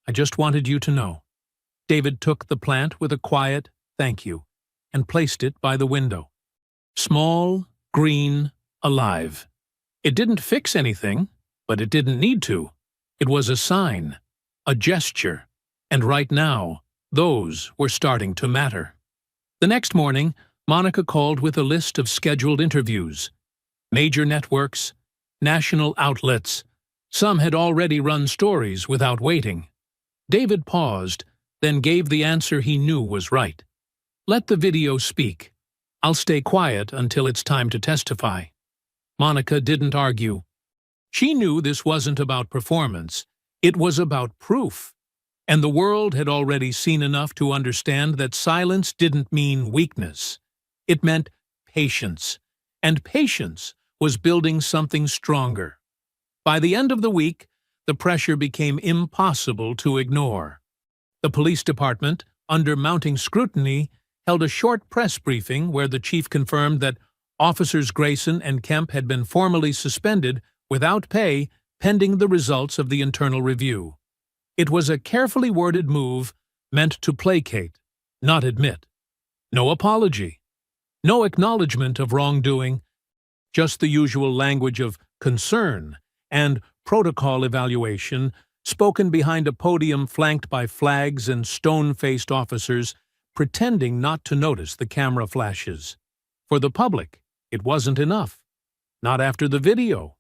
I just wanted you to know." David took the plant with a quiet "thank you" and placed it by the window. Small, green, alive. It didn't fix anything, but it didn't need to. It was a sign, a gesture, and right now, those were starting to matter. The next morning, Monica called with a list of scheduled interviews. Major networks, national outlets. Some had already run stories without waiting. David paused, then gave the answer he knew was right. "Let the video speak. I'll stay quiet until it's time to testify." Monica didn't argue. She knew this wasn't about performance. It was about proof. And the world had already seen enough to understand that silence didn't mean weakness. It meant patience. And patience was building something stronger. By the end of the week, the pressure became impossible to ignore. The police department, under mounting scrutiny, held a short press briefing where the chief confirmed that Officers Grayson and Kemp had been formally suspended without pay pending the results of the internal review. It was a carefully worded move meant to placate, not admit. No apology. No acknowledgement of wrongdoing. Just the usual language of concern and protocol evaluation spoken behind a podium flanked by flags and stone-faced officers pretending not to notice the camera flashes. For the public, it wasn't enough. Not after the video.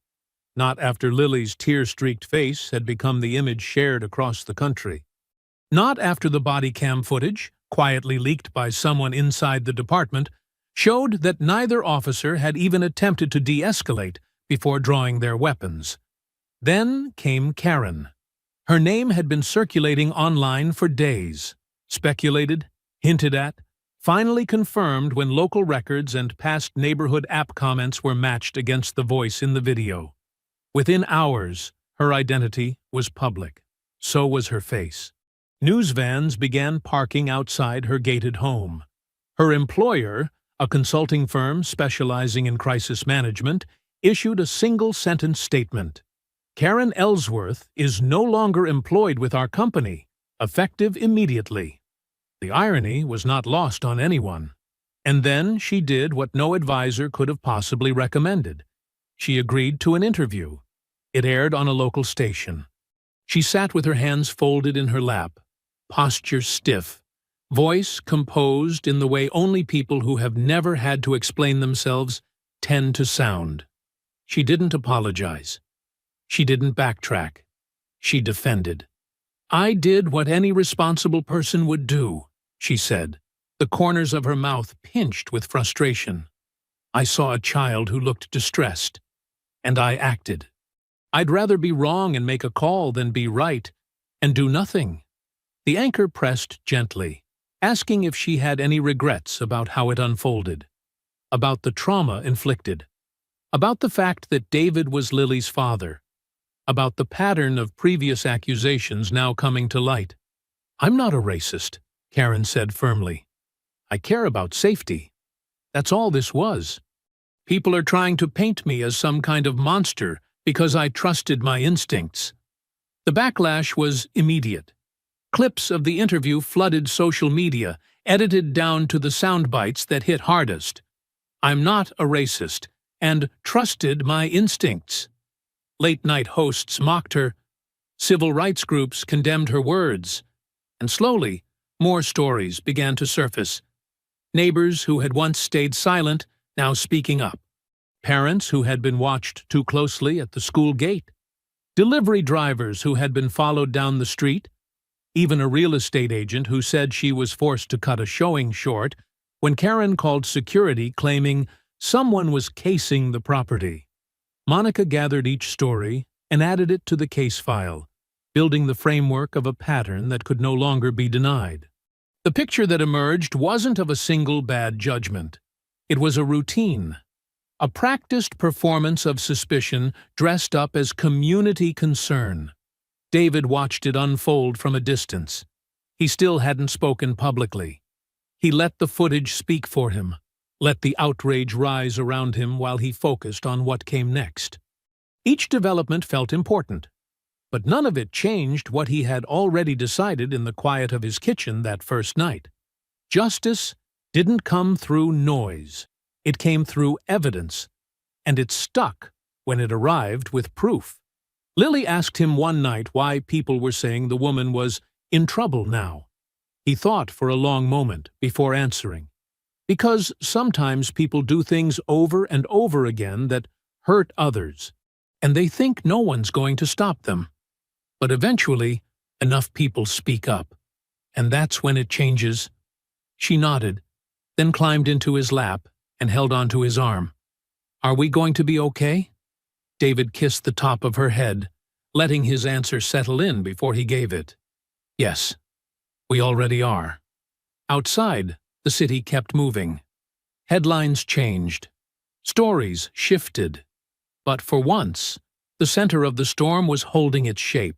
Not after Lily's tear-streaked face had become the image shared across the country. Not after the body cam footage, quietly leaked by someone inside the department, showed that neither officer had even attempted to de-escalate before drawing their weapons. Then came Karen. Her name had been circulating online for days. Speculated, hinted at, finally confirmed when local records and past neighborhood app comments were matched against the voice in the video. Within hours, her identity was public. So was her face. News vans began parking outside her gated home. Her employer, a consulting firm specializing in crisis management, issued a single-sentence statement. "Karen Ellsworth is no longer employed with our company, effective immediately." The irony was not lost on anyone. And then she did what no advisor could have possibly recommended. She agreed to an interview. It aired on a local station. She sat with her hands folded in her lap, posture stiff, voice composed in the way only people who have never had to explain themselves tend to sound. She didn't apologize. She didn't backtrack. She defended. "I did what any responsible person would do," she said, the corners of her mouth pinched with frustration. "I saw a child who looked distressed, and I acted. I'd rather be wrong and make a call than be right and do nothing." The anchor pressed gently, asking if she had any regrets about how it unfolded, about the trauma inflicted, about the fact that David was Lily's father, about the pattern of previous accusations now coming to light. "I'm not a racist," Karen said firmly. "I care about safety. That's all this was. People are trying to paint me as some kind of monster because I trusted my instincts." The backlash was immediate. Clips of the interview flooded social media, edited down to the sound bites that hit hardest. "I'm not a racist," and "trusted my instincts." Late-night hosts mocked her. Civil rights groups condemned her words. And slowly, more stories began to surface. Neighbors who had once stayed silent, now speaking up. Parents who had been watched too closely at the school gate. Delivery drivers who had been followed down the street. Even a real estate agent who said she was forced to cut a showing short when Karen called security claiming someone was casing the property. Monica gathered each story and added it to the case file, building the framework of a pattern that could no longer be denied. The picture that emerged wasn't of a single bad judgment. It was a routine, a practiced performance of suspicion dressed up as community concern. David watched it unfold from a distance. He still hadn't spoken publicly. He let the footage speak for him, let the outrage rise around him while he focused on what came next. Each development felt important, but none of it changed what he had already decided in the quiet of his kitchen that first night. Justice didn't come through noise. It came through evidence, and it stuck when it arrived with proof. Lily asked him one night why people were saying the woman was in trouble now. He thought for a long moment before answering. Because sometimes people do things over and over again that hurt others, and they think no one's going to stop them. But eventually, enough people speak up, and that's when it changes. She nodded, then climbed into his lap and held onto his arm. "Are we going to be okay?" David kissed the top of her head, letting his answer settle in before he gave it. "Yes, we already are." Outside, the city kept moving. Headlines changed. Stories shifted. But for once, the center of the storm was holding its shape.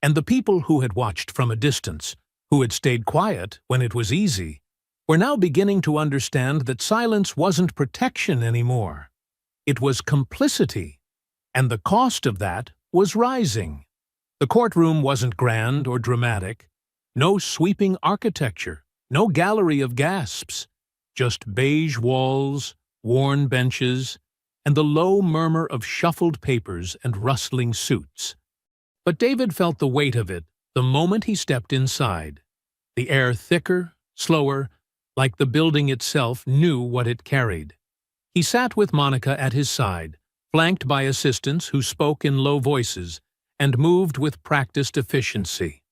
And the people who had watched from a distance, who had stayed quiet when it was easy, were now beginning to understand that silence wasn't protection anymore. It was complicity, and the cost of that was rising. The courtroom wasn't grand or dramatic. No sweeping architecture, no gallery of gasps, just beige walls, worn benches, and the low murmur of shuffled papers and rustling suits. But David felt the weight of it the moment he stepped inside. The air thicker, slower, like the building itself knew what it carried. He sat with Monica at his side, flanked by assistants who spoke in low voices and moved with practiced efficiency.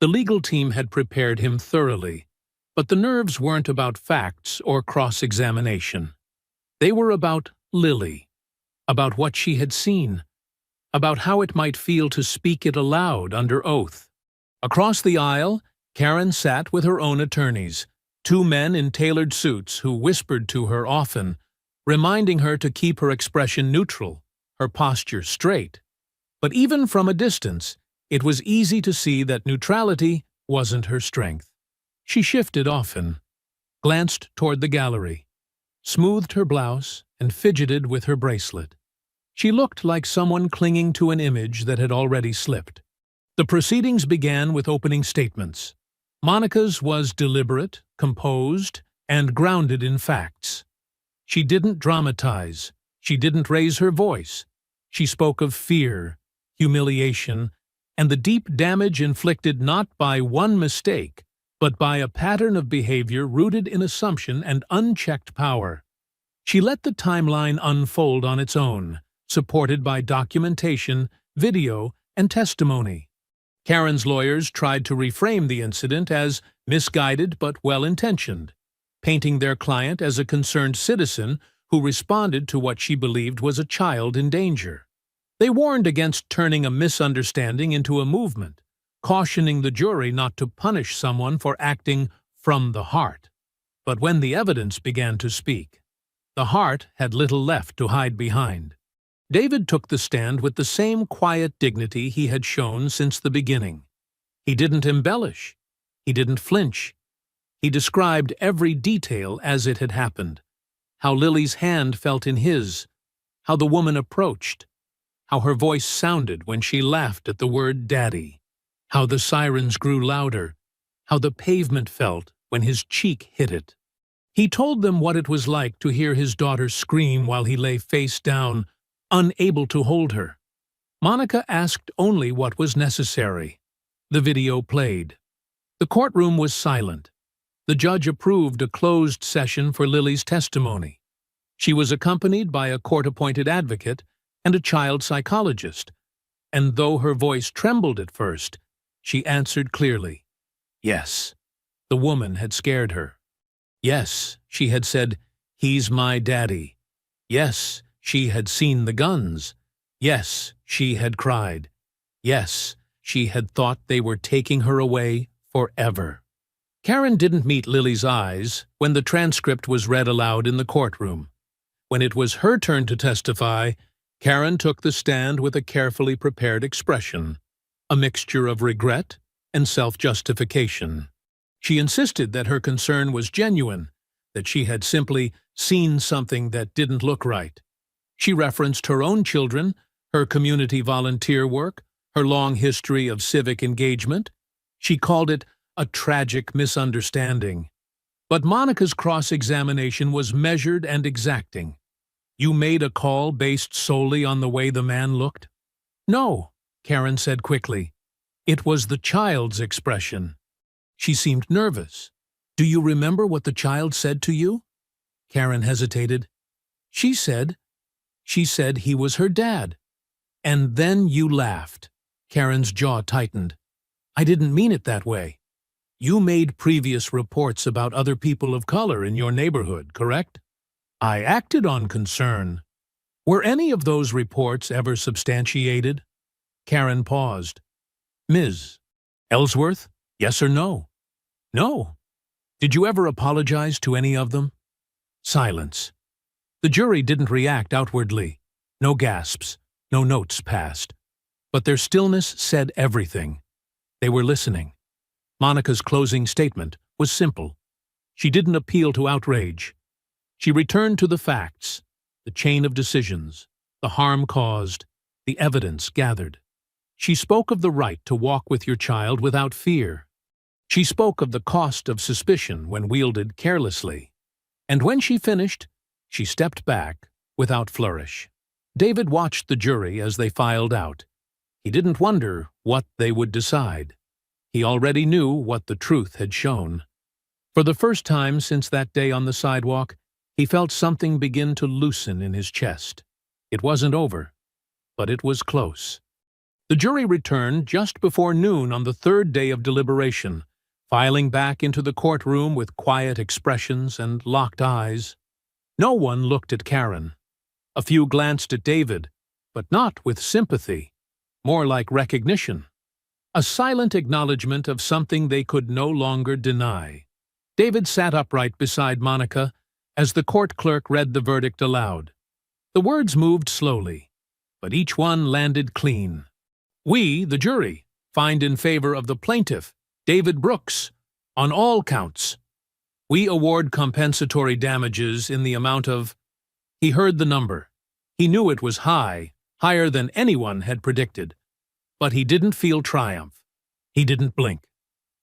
The legal team had prepared him thoroughly, but the nerves weren't about facts or cross-examination. They were about Lily, about what she had seen, about how it might feel to speak it aloud under oath. Across the aisle, Karen sat with her own attorneys, two men in tailored suits who whispered to her often, reminding her to keep her expression neutral, her posture straight. But even from a distance, it was easy to see that neutrality wasn't her strength. She shifted often, glanced toward the gallery, smoothed her blouse, and fidgeted with her bracelet. She looked like someone clinging to an image that had already slipped. The proceedings began with opening statements. Monica's was deliberate, composed, and grounded in facts. She didn't dramatize. She didn't raise her voice. She spoke of fear, humiliation, and the deep damage inflicted not by one mistake, but by a pattern of behavior rooted in assumption and unchecked power. She let the timeline unfold on its own, supported by documentation, video, and testimony. Karen's lawyers tried to reframe the incident as misguided but well-intentioned, painting their client as a concerned citizen who responded to what she believed was a child in danger. They warned against turning a misunderstanding into a movement, cautioning the jury not to punish someone for acting from the heart. But when the evidence began to speak, the heart had little left to hide behind. David took the stand with the same quiet dignity he had shown since the beginning. He didn't embellish. He didn't flinch. He described every detail as it had happened. How Lily's hand felt in his, how the woman approached, how her voice sounded when she laughed at the word daddy, how the sirens grew louder, how the pavement felt when his cheek hit it. He told them what it was like to hear his daughter scream while he lay face down, unable to hold her. Monica asked only what was necessary. The video played. The courtroom was silent. The judge approved a closed session for Lily's testimony. She was accompanied by a court-appointed advocate and a child psychologist, and though her voice trembled at first, she answered clearly. Yes, the woman had scared her. Yes, she had said, "He's my daddy." Yes, she had seen the guns. Yes, she had cried. Yes, she had thought they were taking her away forever. Karen didn't meet Lily's eyes when the transcript was read aloud in the courtroom. When it was her turn to testify, Karen took the stand with a carefully prepared expression, a mixture of regret and self-justification. She insisted that her concern was genuine, that she had simply seen something that didn't look right. She referenced her own children, her community volunteer work, her long history of civic engagement. She called it a tragic misunderstanding. But Monica's cross-examination was measured and exacting. "You made a call based solely on the way the man looked?" "No," Karen said quickly. "It was the child's expression." She seemed nervous. "Do you remember what the child said to you?" Karen hesitated. She said he was her dad. "And then you laughed." Karen's jaw tightened. "I didn't mean it that way. You made previous reports about other people of color in your neighborhood, correct?" "I acted on concern." "Were any of those reports ever substantiated?" Karen paused. "Ms. Ellsworth, yes or no?" "No." "Did you ever apologize to any of them?" Silence. The jury didn't react outwardly. No gasps, no notes passed. But their stillness said everything. They were listening. Monica's closing statement was simple. She didn't appeal to outrage. She returned to the facts, the chain of decisions, the harm caused, the evidence gathered. She spoke of the right to walk with your child without fear. She spoke of the cost of suspicion when wielded carelessly. And when she finished, she stepped back without flourish. David watched the jury as they filed out. He didn't wonder what they would decide. He already knew what the truth had shown. For the first time since that day on the sidewalk, he felt something begin to loosen in his chest. It wasn't over, but it was close. The jury returned just before noon on the third day of deliberation, filing back into the courtroom with quiet expressions and locked eyes. No one looked at Karen. A few glanced at David, but not with sympathy, more like recognition. A silent acknowledgement of something they could no longer deny. David sat upright beside Monica as the court clerk read the verdict aloud. The words moved slowly, but each one landed clean. "We, the jury, find in favor of the plaintiff, David Brooks, on all counts. We award compensatory damages in the amount of—" He heard the number. He knew it was high, higher than anyone had predicted. But he didn't feel triumph. He didn't blink.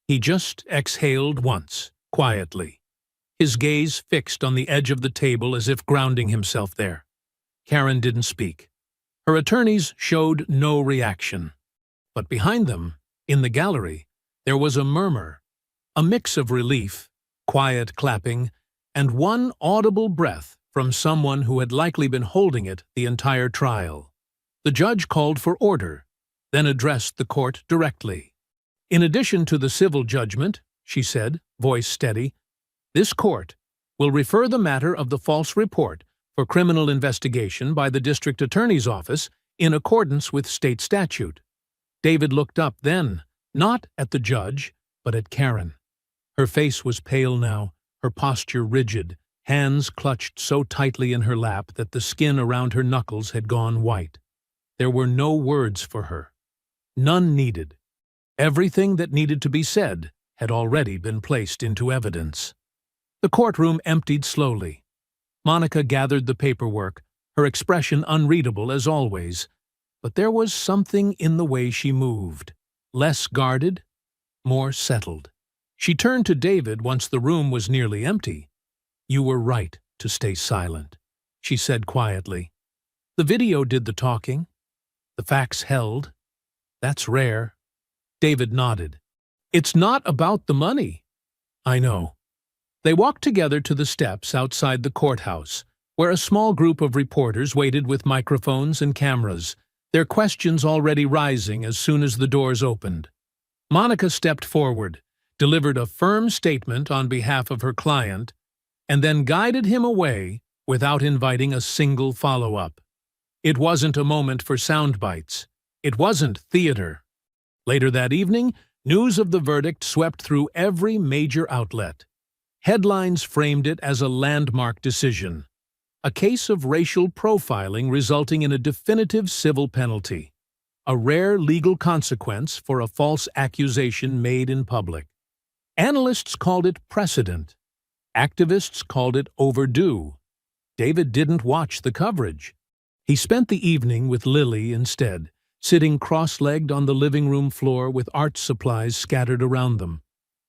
He just exhaled once, quietly, his gaze fixed on the edge of the table as if grounding himself there. Karen didn't speak. Her attorneys showed no reaction. But behind them, in the gallery, there was a murmur, a mix of relief, quiet clapping, and one audible breath from someone who had likely been holding it the entire trial. The judge called for order, then addressed the court directly. "In addition to the civil judgment," she said, voice steady, "this court will refer the matter of the false report for criminal investigation by the district attorney's office in accordance with state statute." David looked up then, not at the judge, but at Karen. Her face was pale now, her posture rigid, hands clutched so tightly in her lap that the skin around her knuckles had gone white. There were no words for her. None needed. Everything that needed to be said had already been placed into evidence. The courtroom emptied slowly. Monica gathered the paperwork, her expression unreadable as always, but there was something in the way she moved, less guarded, more settled. She turned to David once the room was nearly empty. "You were right to stay silent," she said quietly. "The video did the talking. The facts held. That's rare." David nodded. "It's not about the money." "I know." They walked together to the steps outside the courthouse, where a small group of reporters waited with microphones and cameras, their questions already rising as soon as the doors opened. Monica stepped forward, delivered a firm statement on behalf of her client, and then guided him away without inviting a single follow-up. It wasn't a moment for sound bites. It wasn't theater. Later that evening, news of the verdict swept through every major outlet. Headlines framed it as a landmark decision, a case of racial profiling resulting in a definitive civil penalty, a rare legal consequence for a false accusation made in public. Analysts called it precedent. Activists called it overdue. David didn't watch the coverage. He spent the evening with Lily instead, sitting cross-legged on the living room floor with art supplies scattered around them.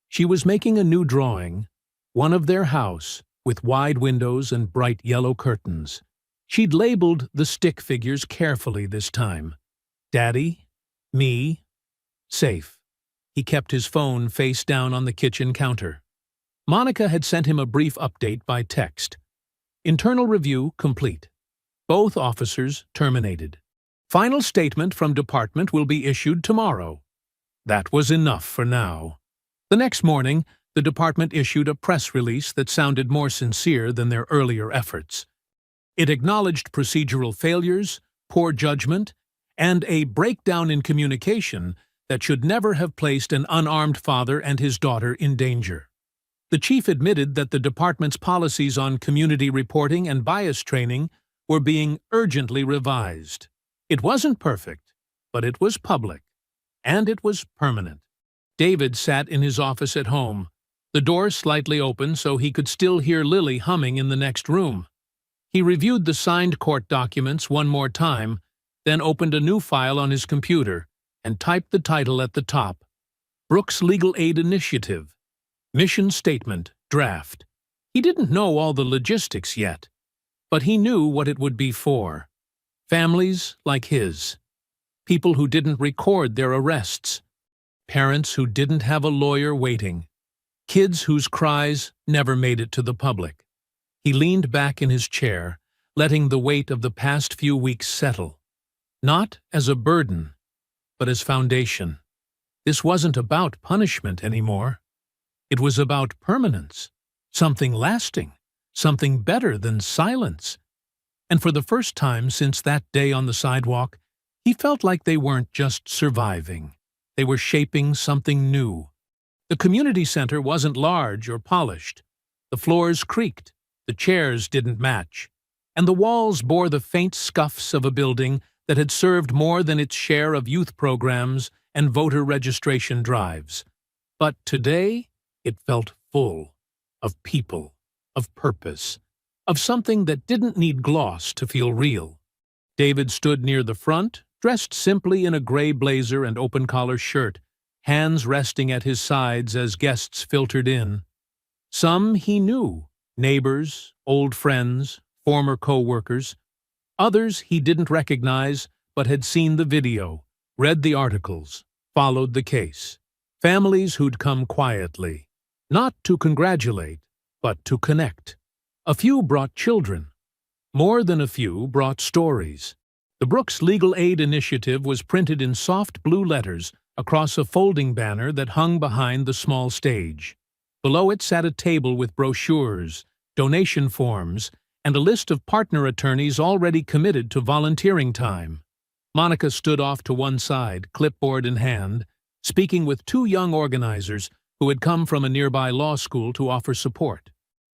She was making a new drawing, one of their house, with wide windows and bright yellow curtains. She'd labeled the stick figures carefully this time. Daddy, me, safe. He kept his phone face down on the kitchen counter. Monica had sent him a brief update by text. Internal review complete. Both officers terminated. Final statement from department will be issued tomorrow. That was enough for now. The next morning, the department issued a press release that sounded more sincere than their earlier efforts. It acknowledged procedural failures, poor judgment, and a breakdown in communication that should never have placed an unarmed father and his daughter in danger. The chief admitted that the department's policies on community reporting and bias training were being urgently revised. It wasn't perfect, but it was public, and it was permanent. David sat in his office at home, the door slightly open so he could still hear Lily humming in the next room. He reviewed the signed court documents one more time, then opened a new file on his computer and typed the title at the top, Brooks Legal Aid Initiative, Mission Statement, Draft. He didn't know all the logistics yet, but he knew what it would be for. Families like his. People who didn't record their arrests. Parents who didn't have a lawyer waiting. Kids whose cries never made it to the public. He leaned back in his chair, letting the weight of the past few weeks settle. Not as a burden, but as foundation. This wasn't about punishment anymore. It was about permanence, something lasting, something better than silence. And for the first time since that day on the sidewalk, he felt like they weren't just surviving. They were shaping something new. The community center wasn't large or polished. The floors creaked, the chairs didn't match, and the walls bore the faint scuffs of a building that had served more than its share of youth programs and voter registration drives. But today, it felt full of people, of purpose, of something that didn't need gloss to feel real. David stood near the front, dressed simply in a gray blazer and open-collar shirt, hands resting at his sides as guests filtered in. Some he knew, neighbors, old friends, former co-workers. Others he didn't recognize but had seen the video, read the articles, followed the case. Families who'd come quietly, not to congratulate, but to connect. A few brought children. More than a few brought stories. The Brooks Legal Aid Initiative was printed in soft blue letters across a folding banner that hung behind the small stage. Below it sat a table with brochures, donation forms, and a list of partner attorneys already committed to volunteering time. Monica stood off to one side, clipboard in hand, speaking with two young organizers who had come from a nearby law school to offer support.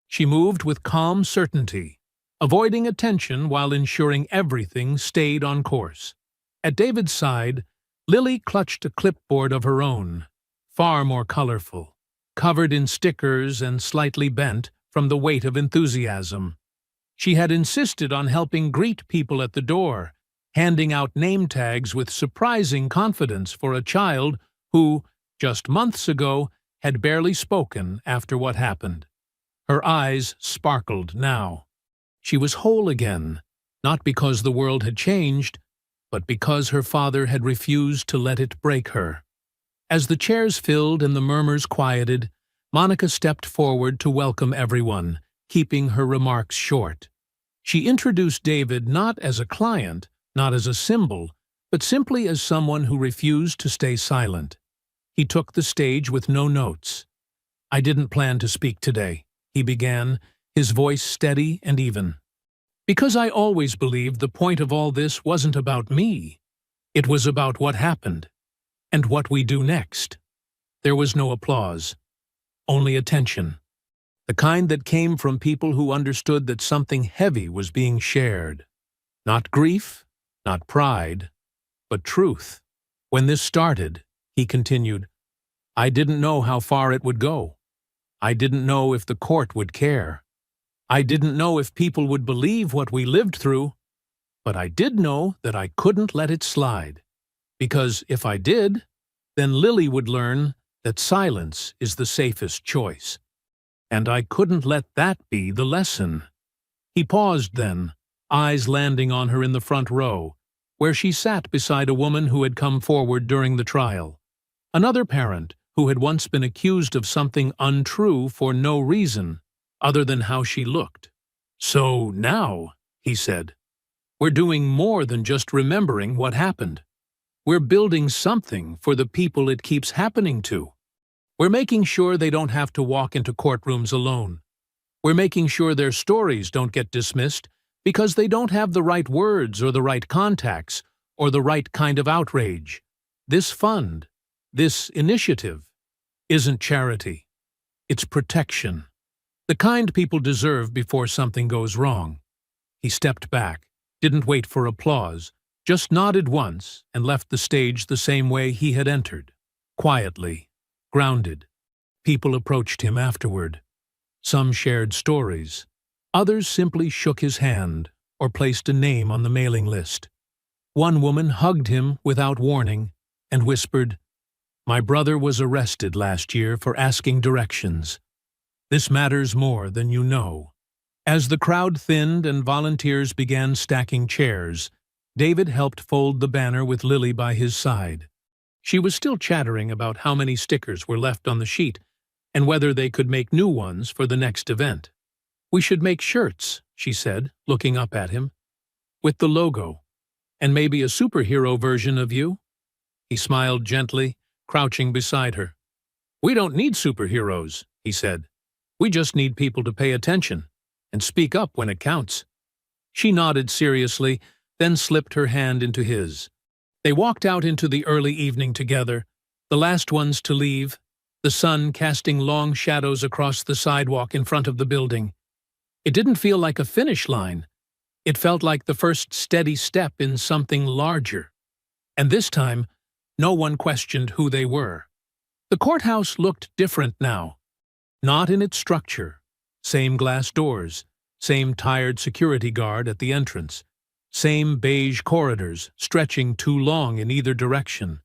She moved with calm certainty, avoiding attention while ensuring everything stayed on course. At David's side, Lily clutched a clipboard of her own, far more colorful, covered in stickers and slightly bent from the weight of enthusiasm. She had insisted on helping greet people at the door, handing out name tags with surprising confidence for a child who, just months ago, had barely spoken after what happened. Her eyes sparkled now. She was whole again, not because the world had changed, but because her father had refused to let it break her. As the chairs filled and the murmurs quieted, Monica stepped forward to welcome everyone, keeping her remarks short. She introduced David not as a client, not as a symbol, but simply as someone who refused to stay silent. He took the stage with no notes. "I didn't plan to speak today," he began, his voice steady and even. "Because I always believed the point of all this wasn't about me. It was about what happened, and what we do next." There was no applause, only attention. The kind that came from people who understood that something heavy was being shared. Not grief, not pride, but truth. "When this started," he continued, "I didn't know how far it would go. I didn't know if the court would care. I didn't know if people would believe what we lived through, but I did know that I couldn't let it slide. Because if I did, then Lily would learn that silence is the safest choice. And I couldn't let that be the lesson." He paused then, eyes landing on her in the front row, where she sat beside a woman who had come forward during the trial. Another parent who had once been accused of something untrue for no reason other than how she looked. "So now," he said, "we're doing more than just remembering what happened. We're building something for the people it keeps happening to. We're making sure they don't have to walk into courtrooms alone. We're making sure their stories don't get dismissed because they don't have the right words or the right contacts or the right kind of outrage. This fund, this initiative, isn't charity. It's protection. The kind people deserve before something goes wrong." He stepped back, didn't wait for applause, just nodded once and left the stage the same way he had entered. Quietly, grounded. People approached him afterward. Some shared stories. Others simply shook his hand or placed a name on the mailing list. One woman hugged him without warning and whispered, "My brother was arrested last year for asking directions. This matters more than you know." As the crowd thinned and volunteers began stacking chairs, David helped fold the banner with Lily by his side. She was still chattering about how many stickers were left on the sheet and whether they could make new ones for the next event. "We should make shirts," she said, looking up at him, "with the logo, and maybe a superhero version of you." He smiled gently, crouching beside her. "We don't need superheroes," he said. "We just need people to pay attention and speak up when it counts." She nodded seriously, then slipped her hand into his. They walked out into the early evening together, the last ones to leave, the sun casting long shadows across the sidewalk in front of the building. It didn't feel like a finish line. It felt like the first steady step in something larger. And this time, no one questioned who they were. The courthouse looked different now. Not in its structure. Same glass doors, same tired security guard at the entrance, same beige corridors stretching too long in either direction,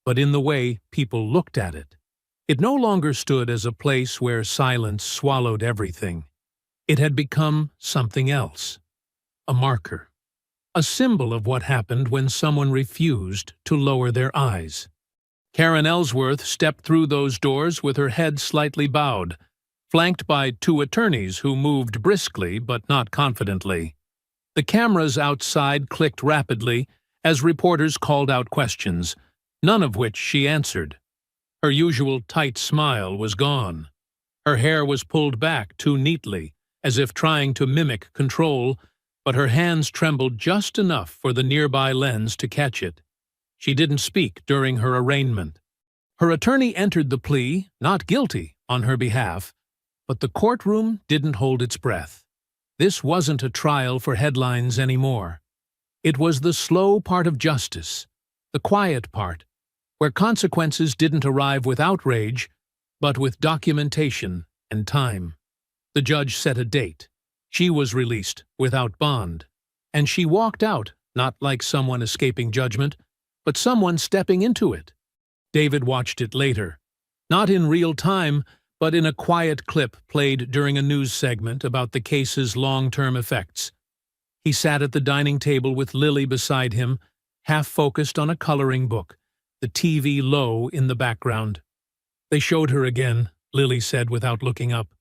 but in the way people looked at it. It no longer stood as a place where silence swallowed everything. It had become something else. A marker. A symbol of what happened when someone refused to lower their eyes. Karen Ellsworth stepped through those doors with her head slightly bowed, flanked by two attorneys who moved briskly but not confidently. The cameras outside clicked rapidly as reporters called out questions, none of which she answered. Her usual tight smile was gone. Her hair was pulled back too neatly, as if trying to mimic control, but her hands trembled just enough for the nearby lens to catch it. She didn't speak during her arraignment. Her attorney entered the plea, not guilty, on her behalf, but the courtroom didn't hold its breath. This wasn't a trial for headlines anymore. It was the slow part of justice, the quiet part, where consequences didn't arrive with outrage, but with documentation and time. The judge set a date. She was released without bond, and she walked out not like someone escaping judgment, but someone stepping into it. David watched it later, not in real time, but in a quiet clip played during a news segment about the case's long-term effects. He sat at the dining table with Lily beside him, half-focused on a coloring book, the TV low in the background. "They showed her again," Lily said without looking up.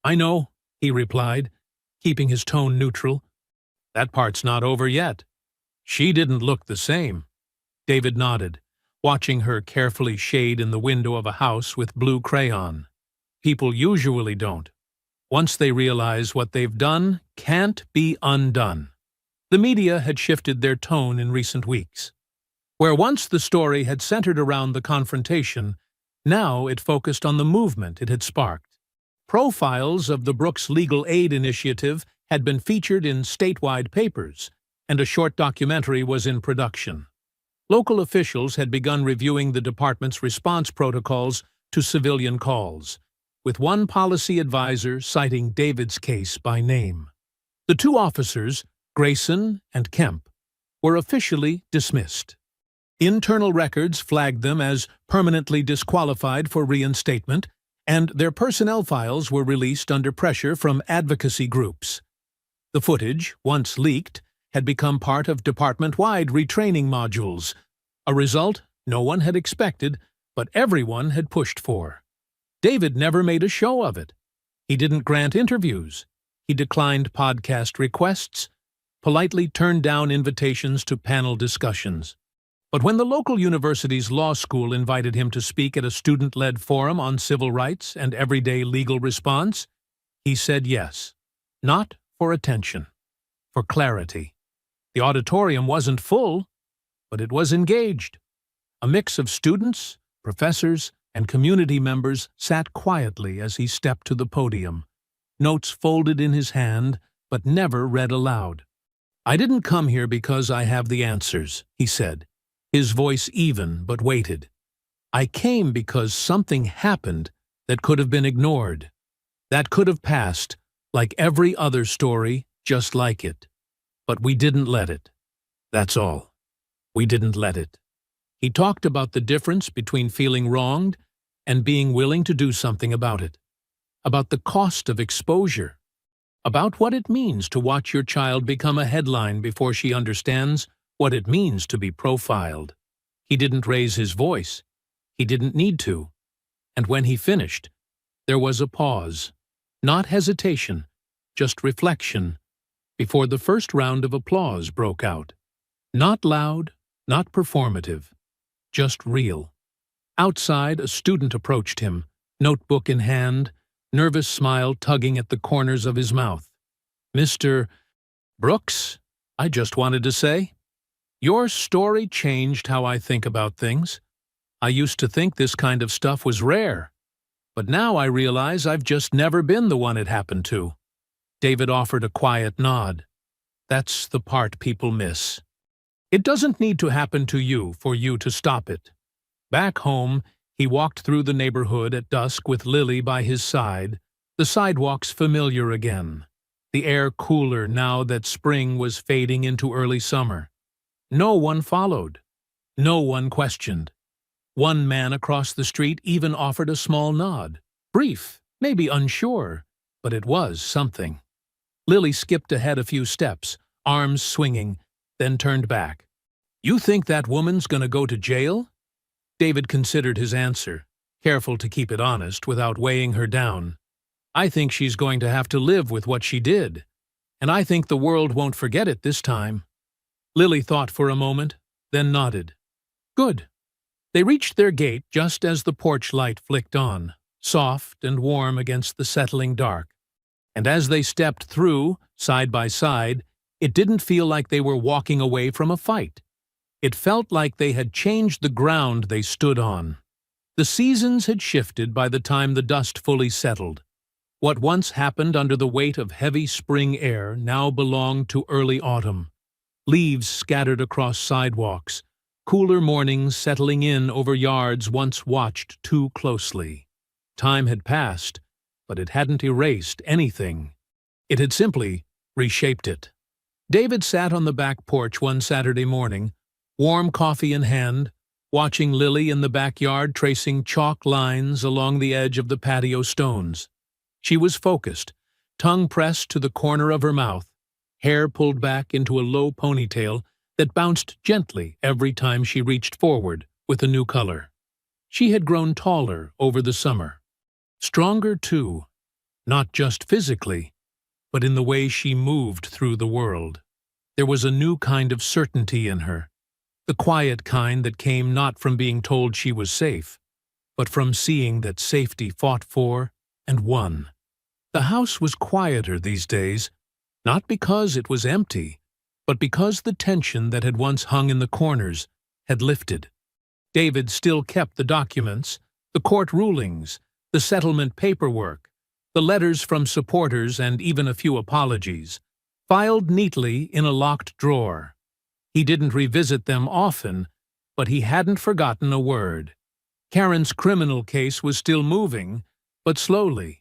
"I know," he replied, keeping his tone neutral. "That part's not over yet. She didn't look the same." David nodded, watching her carefully shade in the window of a house with blue crayon. "People usually don't." Once they realize what they've done can't be undone. The media had shifted their tone in recent weeks. Where once the story had centered around the confrontation, now it focused on the movement it had sparked. Profiles of the Brooks Legal Aid Initiative had been featured in statewide papers, and a short documentary was in production. Local officials had begun reviewing the department's response protocols to civilian calls, with one policy advisor citing David's case by name. The two officers, Grayson and Kemp, were officially dismissed. Internal records flagged them as permanently disqualified for reinstatement, and their personnel files were released under pressure from advocacy groups. The footage, once leaked, had become part of department-wide retraining modules, a result no one had expected, but everyone had pushed for. David never made a show of it. He didn't grant interviews. He declined podcast requests, politely turned down invitations to panel discussions. But when the local university's law school invited him to speak at a student-led forum on civil rights and everyday legal response, he said yes. Not for attention, for clarity. The auditorium wasn't full, but it was engaged. A mix of students, professors, and community members sat quietly as he stepped to the podium, notes folded in his hand, but never read aloud. "I didn't come here because I have the answers," he said, his voice even but weighted. "I came because something happened that could have been ignored, that could have passed like every other story just like it. But we didn't let it. That's all. We didn't let it." He talked about the difference between feeling wronged and being willing to do something about it, about the cost of exposure, about what it means to watch your child become a headline before she understands what it means to be profiled. He didn't raise his voice. He didn't need to. And when he finished, there was a pause, not hesitation, just reflection, before the first round of applause broke out. Not loud, not performative, just real. Outside, a student approached him, notebook in hand, nervous smile tugging at the corners of his mouth. "Mr. Brooks, I just wanted to say, your story changed how I think about things. I used to think this kind of stuff was rare, but now I realize I've just never been the one it happened to." David offered a quiet nod. That's the part people miss. It doesn't need to happen to you for you to stop it. Back home, he walked through the neighborhood at dusk with Lily by his side, the sidewalks familiar again, the air cooler now that spring was fading into early summer. No one followed. No one questioned. One man across the street even offered a small nod. Brief, maybe unsure, but it was something. Lily skipped ahead a few steps, arms swinging, then turned back. "You think that woman's gonna go to jail?" David considered his answer, careful to keep it honest without weighing her down. "I think she's going to have to live with what she did, and I think the world won't forget it this time." Lily thought for a moment, then nodded. "Good." They reached their gate just as the porch light flicked on, soft and warm against the settling dark. And as they stepped through, side by side, it didn't feel like they were walking away from a fight. It felt like they had changed the ground they stood on. The seasons had shifted by the time the dust fully settled. What once happened under the weight of heavy spring air now belonged to early autumn. Leaves scattered across sidewalks, cooler mornings settling in over yards once watched too closely. Time had passed, but it hadn't erased anything. It had simply reshaped it. David sat on the back porch one Saturday morning, warm coffee in hand, watching Lily in the backyard tracing chalk lines along the edge of the patio stones. She was focused, tongue pressed to the corner of her mouth, hair pulled back into a low ponytail that bounced gently every time she reached forward with a new color. She had grown taller over the summer. Stronger, too, not just physically, but in the way she moved through the world. There was a new kind of certainty in her, the quiet kind that came not from being told she was safe, but from seeing that safety fought for and won. The house was quieter these days, not because it was empty, but because the tension that had once hung in the corners had lifted. David still kept the documents, the court rulings, the settlement paperwork, the letters from supporters, and even a few apologies, filed neatly in a locked drawer. He didn't revisit them often, but he hadn't forgotten a word. Karen's criminal case was still moving, but slowly.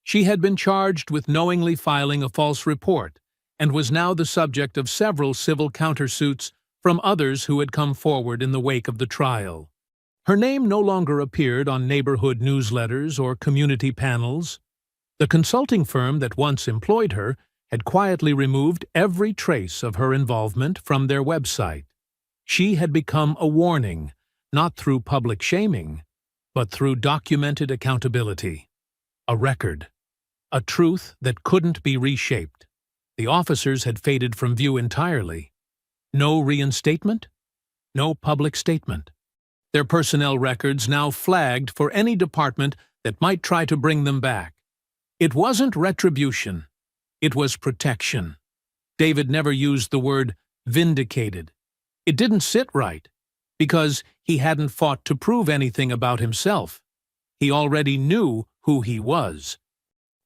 She had been charged with knowingly filing a false report and was now the subject of several civil countersuits from others who had come forward in the wake of the trial. Her name no longer appeared on neighborhood newsletters or community panels. The consulting firm that once employed her had quietly removed every trace of her involvement from their website. She had become a warning, not through public shaming, but through documented accountability. A record. A truth that couldn't be reshaped. The officers had faded from view entirely. No reinstatement, no public statement. Their personnel records now flagged for any department that might try to bring them back. It wasn't retribution. It was protection. David never used the word vindicated. It didn't sit right, because he hadn't fought to prove anything about himself. He already knew who he was.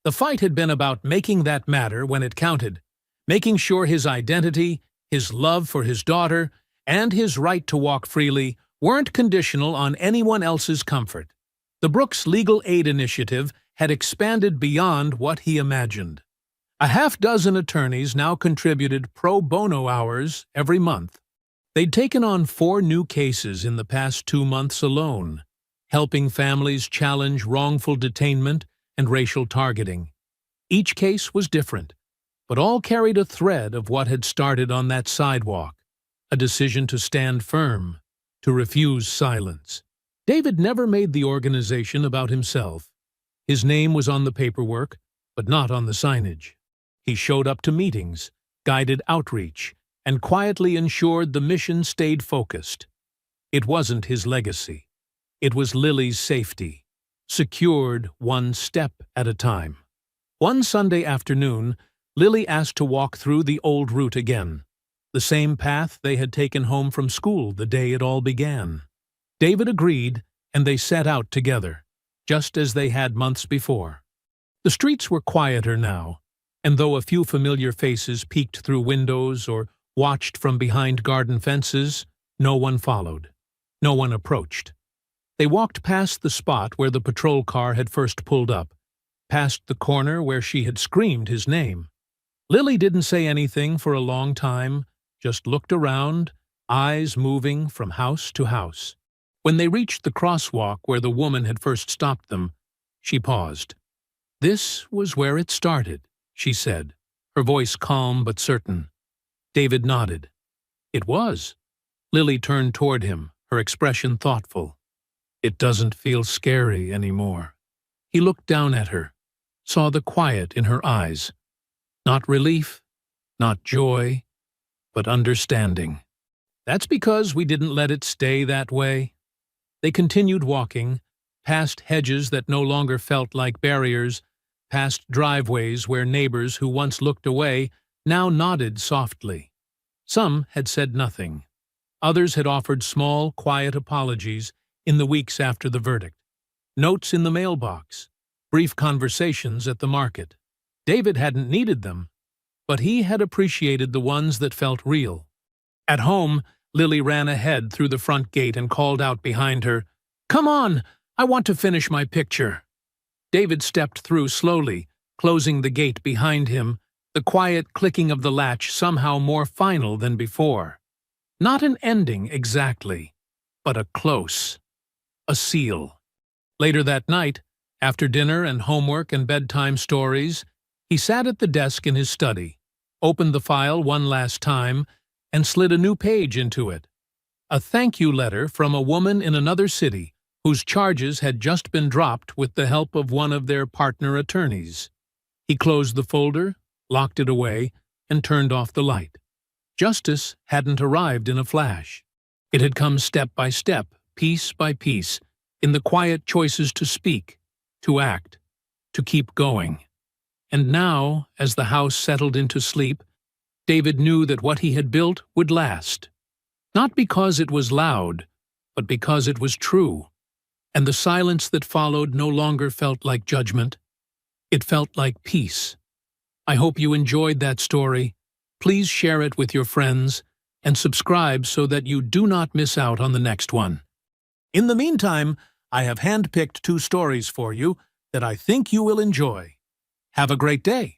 The fight had been about making that matter when it counted, making sure his identity, his love for his daughter, and his right to walk freely weren't conditional on anyone else's comfort. The Brooks Legal Aid Initiative had expanded beyond what he imagined. A half-dozen attorneys now contributed pro bono hours every month. They'd taken on 4 new cases in the past 2 months alone, helping families challenge wrongful detainment and racial targeting. Each case was different, but all carried a thread of what had started on that sidewalk, a decision to stand firm, to refuse silence. David never made the organization about himself. His name was on the paperwork, but not on the signage. He showed up to meetings, guided outreach, and quietly ensured the mission stayed focused. It wasn't his legacy. It was Lily's safety, secured one step at a time. One Sunday afternoon, Lily asked to walk through the old route again, the same path they had taken home from school the day it all began. David agreed, and they set out together, just as they had months before. The streets were quieter now, and though a few familiar faces peeked through windows or watched from behind garden fences, no one followed. No one approached. They walked past the spot where the patrol car had first pulled up, past the corner where she had screamed his name. Lily didn't say anything for a long time, just looked around, eyes moving from house to house. When they reached the crosswalk where the woman had first stopped them, she paused. "This was where it started," she said, her voice calm but certain. David nodded. "It was." Lily turned toward him, her expression thoughtful. "It doesn't feel scary anymore." He looked down at her, saw the quiet in her eyes. Not relief, not joy, but understanding. "That's because we didn't let it stay that way." They continued walking, past hedges that no longer felt like barriers, past driveways where neighbors who once looked away now nodded softly. Some had said nothing. Others had offered small, quiet apologies in the weeks after the verdict. Notes in the mailbox, brief conversations at the market. David hadn't needed them, but he had appreciated the ones that felt real. At home, Lily ran ahead through the front gate and called out behind her, "Come on, I want to finish my picture." David stepped through slowly, closing the gate behind him, the quiet clicking of the latch somehow more final than before. Not an ending exactly, but a close. A seal. Later that night, after dinner and homework and bedtime stories, he sat at the desk in his study, opened the file one last time, and slid a new page into it. A thank you letter from a woman in another city whose charges had just been dropped with the help of one of their partner attorneys. He closed the folder, locked it away, and turned off the light. Justice hadn't arrived in a flash. It had come step by step, piece by piece, in the quiet choices to speak, to act, to keep going. And now, as the house settled into sleep, David knew that what he had built would last. Not because it was loud, but because it was true. And the silence that followed no longer felt like judgment. It felt like peace. I hope you enjoyed that story. Please share it with your friends and subscribe so that you do not miss out on the next one. In the meantime, I have handpicked 2 stories for you that I think you will enjoy. Have a great day.